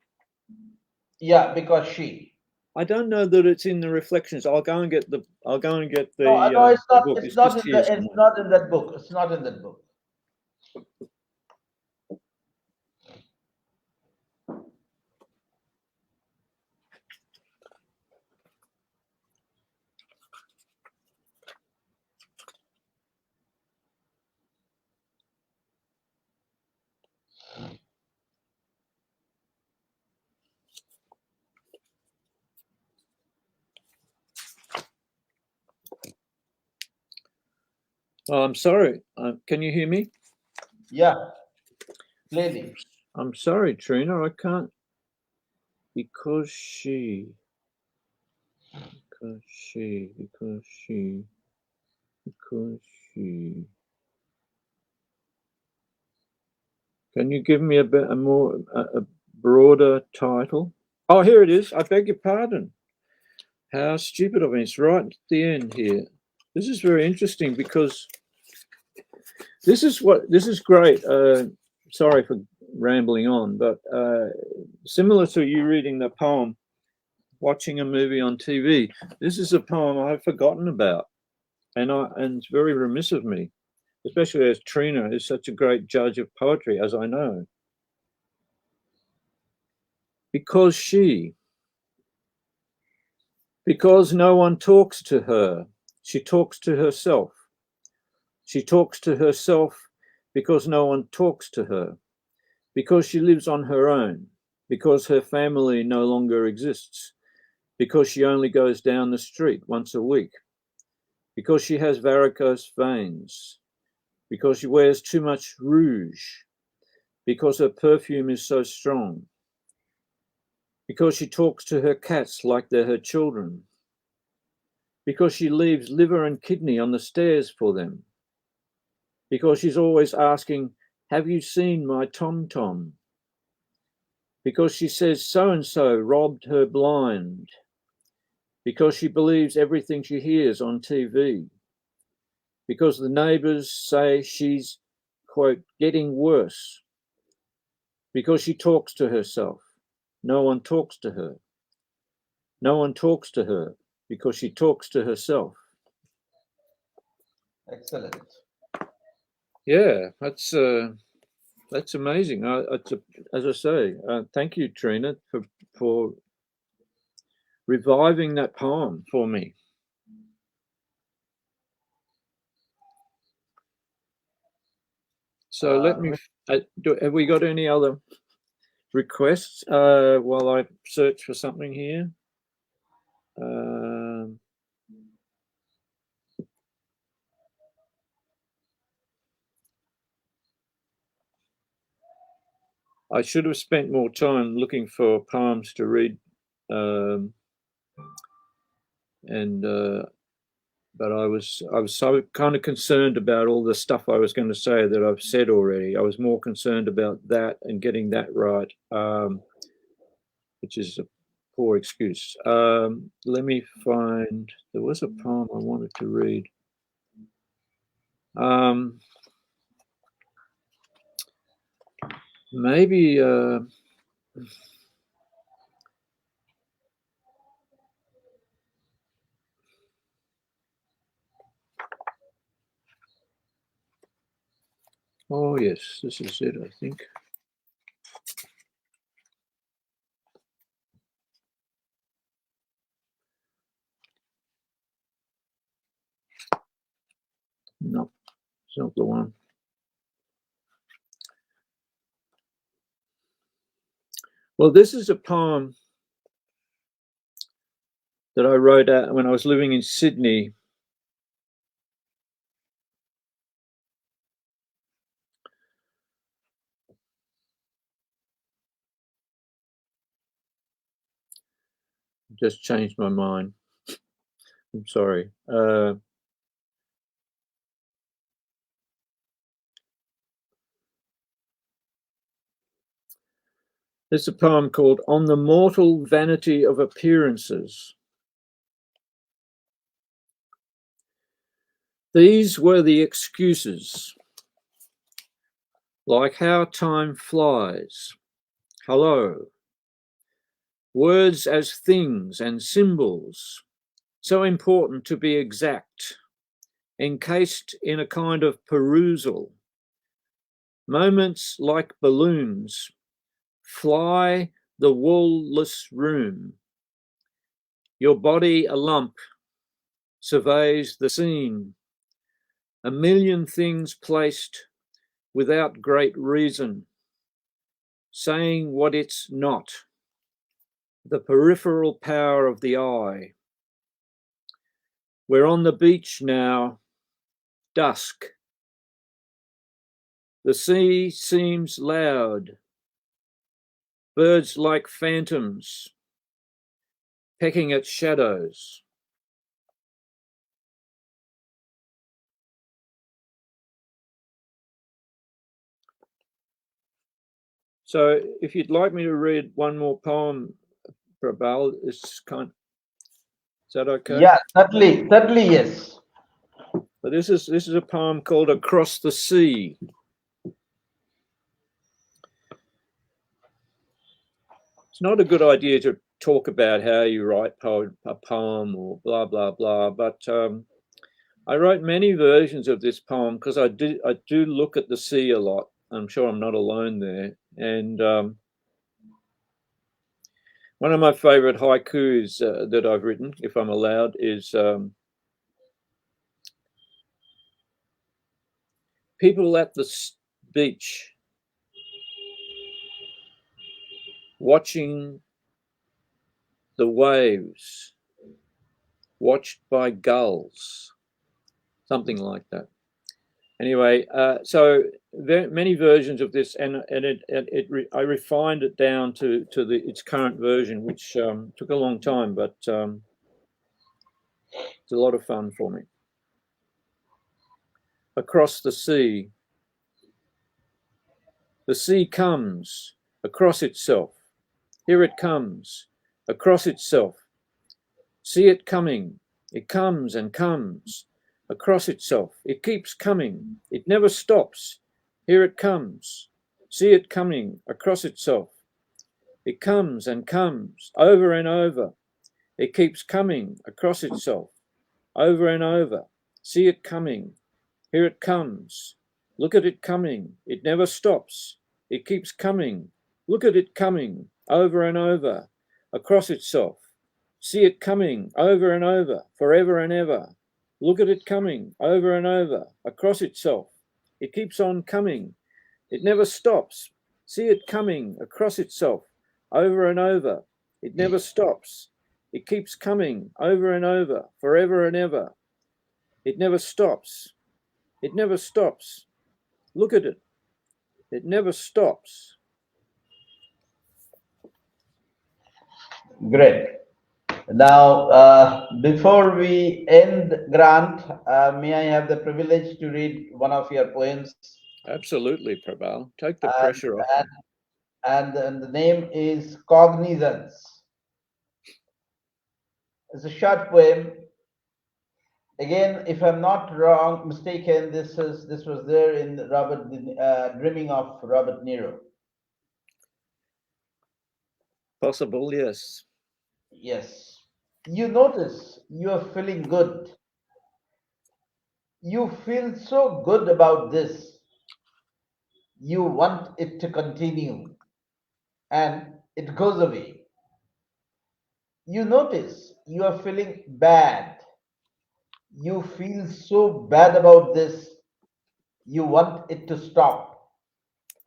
S1: Yeah, because she.
S2: I don't know that it's in the reflections. I'll go and get the.
S1: No, it's not.
S2: Book.
S1: It's
S2: It's
S1: not
S2: just
S1: in
S2: here
S1: the. It's
S2: somewhere.
S1: not in that book. It's not in that book.
S2: Oh, I'm sorry. Can you hear me?
S1: Yeah, clearly.
S2: I'm sorry, Trina. I can't. Because she. Because she. Because she. Because she. Can you give me a broader title? Oh, here it is. I beg your pardon. How stupid of me. It's right at the end here. This is very interesting because this is great. Sorry for rambling on, but similar to you reading the poem, watching a movie on TV, this is a poem I've forgotten about, and it's very remiss of me, especially as Trina is such a great judge of poetry, as I know. Because no one talks to her, she talks to herself. She talks to herself because no one talks to her, because she lives on her own, because her family no longer exists, because she only goes down the street once a week, because she has varicose veins, because she wears too much rouge, because her perfume is so strong, because she talks to her cats like they're her children, because she leaves liver and kidney on the stairs for them, because she's always asking, "Have you seen my Tom-Tom?" Because she says so-and-so robbed her blind, because she believes everything she hears on TV, because the neighbors say she's, quote, getting worse, because she talks to herself. No one talks to her. No one talks to her because she talks to herself.
S1: Excellent.
S2: Yeah, that's amazing. As I say, thank you, Trina, for reviving that poem for me. So let me. Have we got any other requests while I search for something here? I should have spent more time looking for poems to read and but I was so kind of concerned about all the stuff I was going to say that I've said already. I was more concerned about that and getting that right, which is a poor excuse. Let me find. There was a poem I wanted to read. Maybe. Oh yes, this is it, I think. No, it's not the one. Well, this is a poem that I wrote out when I was living in Sydney. Just changed my mind. I'm sorry. There's a poem called On the Mortal Vanity of Appearances. These were the excuses, like how time flies. Hello. Words as things and symbols, so important to be exact, encased in a kind of perusal. Moments like balloons fly the wall-less room. Your body a lump surveys the scene. A million things placed without great reason, saying what it's not. The peripheral power of the eye. We're on the beach now, dusk. The sea seems loud. Birds like phantoms, pecking at shadows. So if you'd like me to read one more poem, Prabal, is that okay?
S1: Yeah, certainly, yes.
S2: So this is a poem called Across the Sea. It's not a good idea to talk about how you write a poem or blah, blah, blah, but I wrote many versions of this poem because I do look at the sea a lot. I'm sure I'm not alone there. And one of my favorite haikus that I've written, if I'm allowed, is people at the beach watching the waves, watched by gulls, something like that. Anyway, so there many versions of this, and I refined it down to its current version, which took a long time, but it's a lot of fun for me. Across the sea. The sea comes across itself. Here it comes across itself. See it coming. It comes and comes across itself. It keeps coming. It never stops. Here it comes. See it coming across itself. It comes and comes over and over. It keeps coming across itself over and over. See it coming. Here it comes. Look at it coming. It never stops. It keeps coming. Look at it coming over and over across itself. See it coming over and over, forever and ever. Look at it coming over and over across itself. It keeps on coming. It never stops. See it coming across itself over and over. It never stops. It keeps coming over and over, forever and ever. It never stops. It never stops. Look at it. It never stops.
S1: Great. Now, before we end, Grant, may I have the privilege to read one of your poems?
S2: Absolutely, Prabal. Take the
S1: And,
S2: pressure off
S1: and,
S2: me.
S1: and the name is Cognizance. It's a short poem. Again, if I'm not wrong, mistaken, this was there in Dreaming of Robert Nero.
S2: Possible, yes.
S1: Yes. You notice you're feeling good. You feel so good about this. You want it to continue, and it goes away. You notice you are feeling bad. You feel so bad about this. You want it to stop,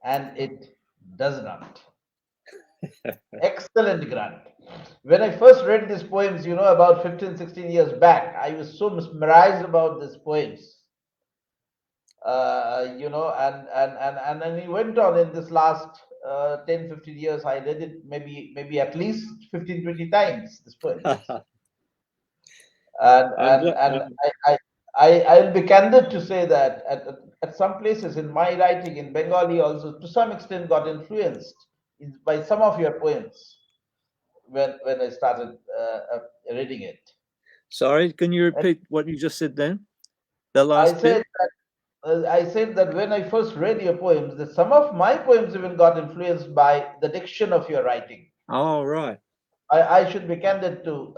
S1: and it does not. Excellent, Grant. When I first read these poems, about 15, 16 years back, I was so mesmerized about these poems. And then he went on in this last 10, 15 years. I read it maybe at least 15, 20 times, these poems. And
S2: I'm
S1: and
S2: glad.
S1: and I'll be candid to say that at some places in my writing in Bengali also to some extent got influenced by some of your poems when I started reading it.
S2: Sorry, can you
S1: And
S2: repeat what you just said then? The
S1: I
S2: last bit?
S1: said I said that when I first read your poems, that some of my poems even got influenced by the diction of your writing.
S2: Oh, right.
S1: I should be candid to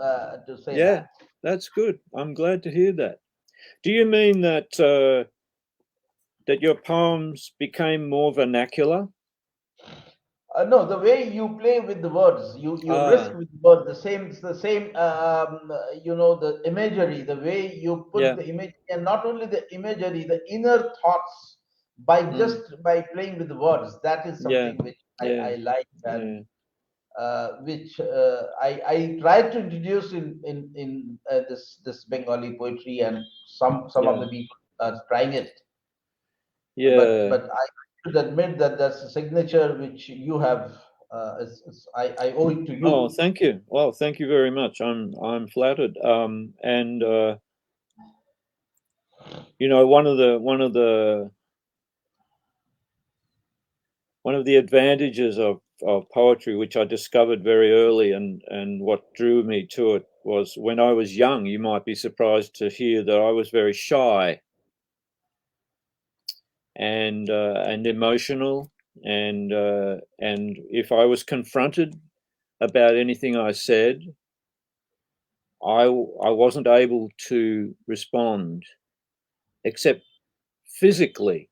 S1: say
S2: Yeah,
S1: that.
S2: that's good. I'm glad to hear that. Do you mean that that your poems became more vernacular?
S1: No, the way you play with the words, you risk
S2: Ah,
S1: with the words, the imagery, the way you put
S2: yeah.
S1: the image, and not only the imagery, the inner thoughts
S2: Mm,
S1: by playing with the words. That is
S2: yeah,
S1: something which
S2: yeah,
S1: I like, and
S2: yeah,
S1: which I tried to introduce in this Bengali poetry, and some of
S2: yeah,
S1: the people are trying it.
S2: yeah.
S1: But I should admit that that's a signature which you have. I owe it to
S2: Oh,
S1: you.
S2: thank you. Well, thank you very much. I'm flattered. And you know, one of the advantages of poetry, which I discovered very early, and what drew me to it was when I was young. You might be surprised to hear that I was very shy and emotional, and if I was confronted about anything I said, I wasn't able to respond except physically.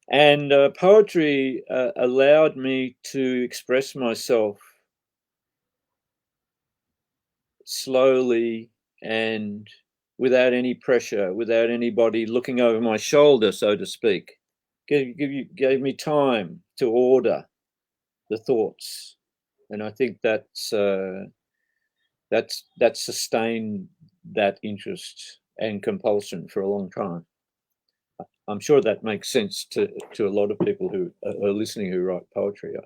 S2: And poetry allowed me to express myself slowly and without any pressure, without anybody looking over my shoulder, so to speak. Gave me time to order the thoughts, and I think that's sustained that interest and compulsion for a long time. I'm sure that makes sense to a lot of people who are listening who write poetry.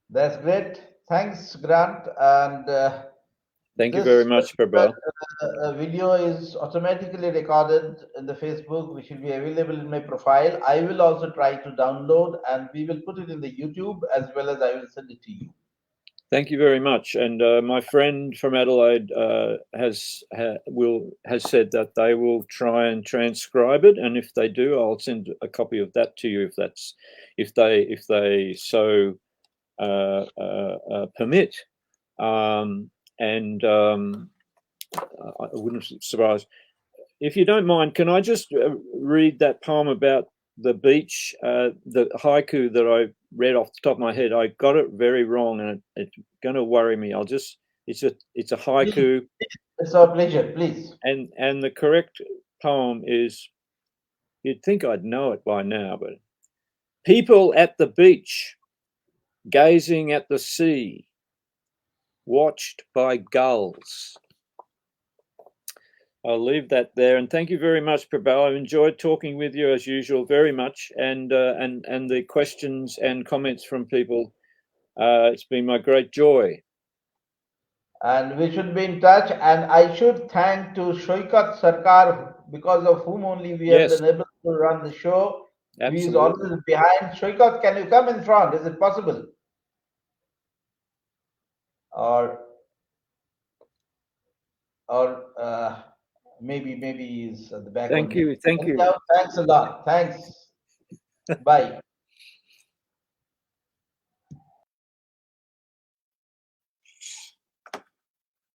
S1: That's great. Thanks, Grant. And
S2: Thank you very
S1: this
S2: much,
S1: particular
S2: Prabal.
S1: video is automatically recorded in the Facebook, which will be available in my profile. I will also try to download, and we will put it in the YouTube as well as I will send it to you.
S2: Thank you very much. And my friend from Adelaide has said that they will try and transcribe it, and if they do, I'll send a copy of that to you if they so permit. And I wouldn't surprise. If you don't mind, can I just read that poem about the beach, the haiku that I read off the top of my head? I got it very wrong, and it's going to worry me. It's a
S1: Please,
S2: haiku,
S1: it's our pleasure. Please.
S2: and the correct poem is, you'd think I'd know it by now, but people at the beach, gazing at the sea, watched by gulls. I'll leave that there. And thank you very much, Prabal. I've enjoyed talking with you as usual very much, and the questions and comments from people. It's been my great joy.
S1: And we should be in touch. And I should thank to Shoikat Sarkar, because of whom only we have
S2: Yes,
S1: been able to run the show. He is
S2: absolutely.
S1: always behind. Shoikat, can you come in front? Is it possible? Or maybe he's at the back
S2: Thank
S1: only.
S2: you. Thank you.
S1: Anyhow, thanks a lot. Thanks. Bye.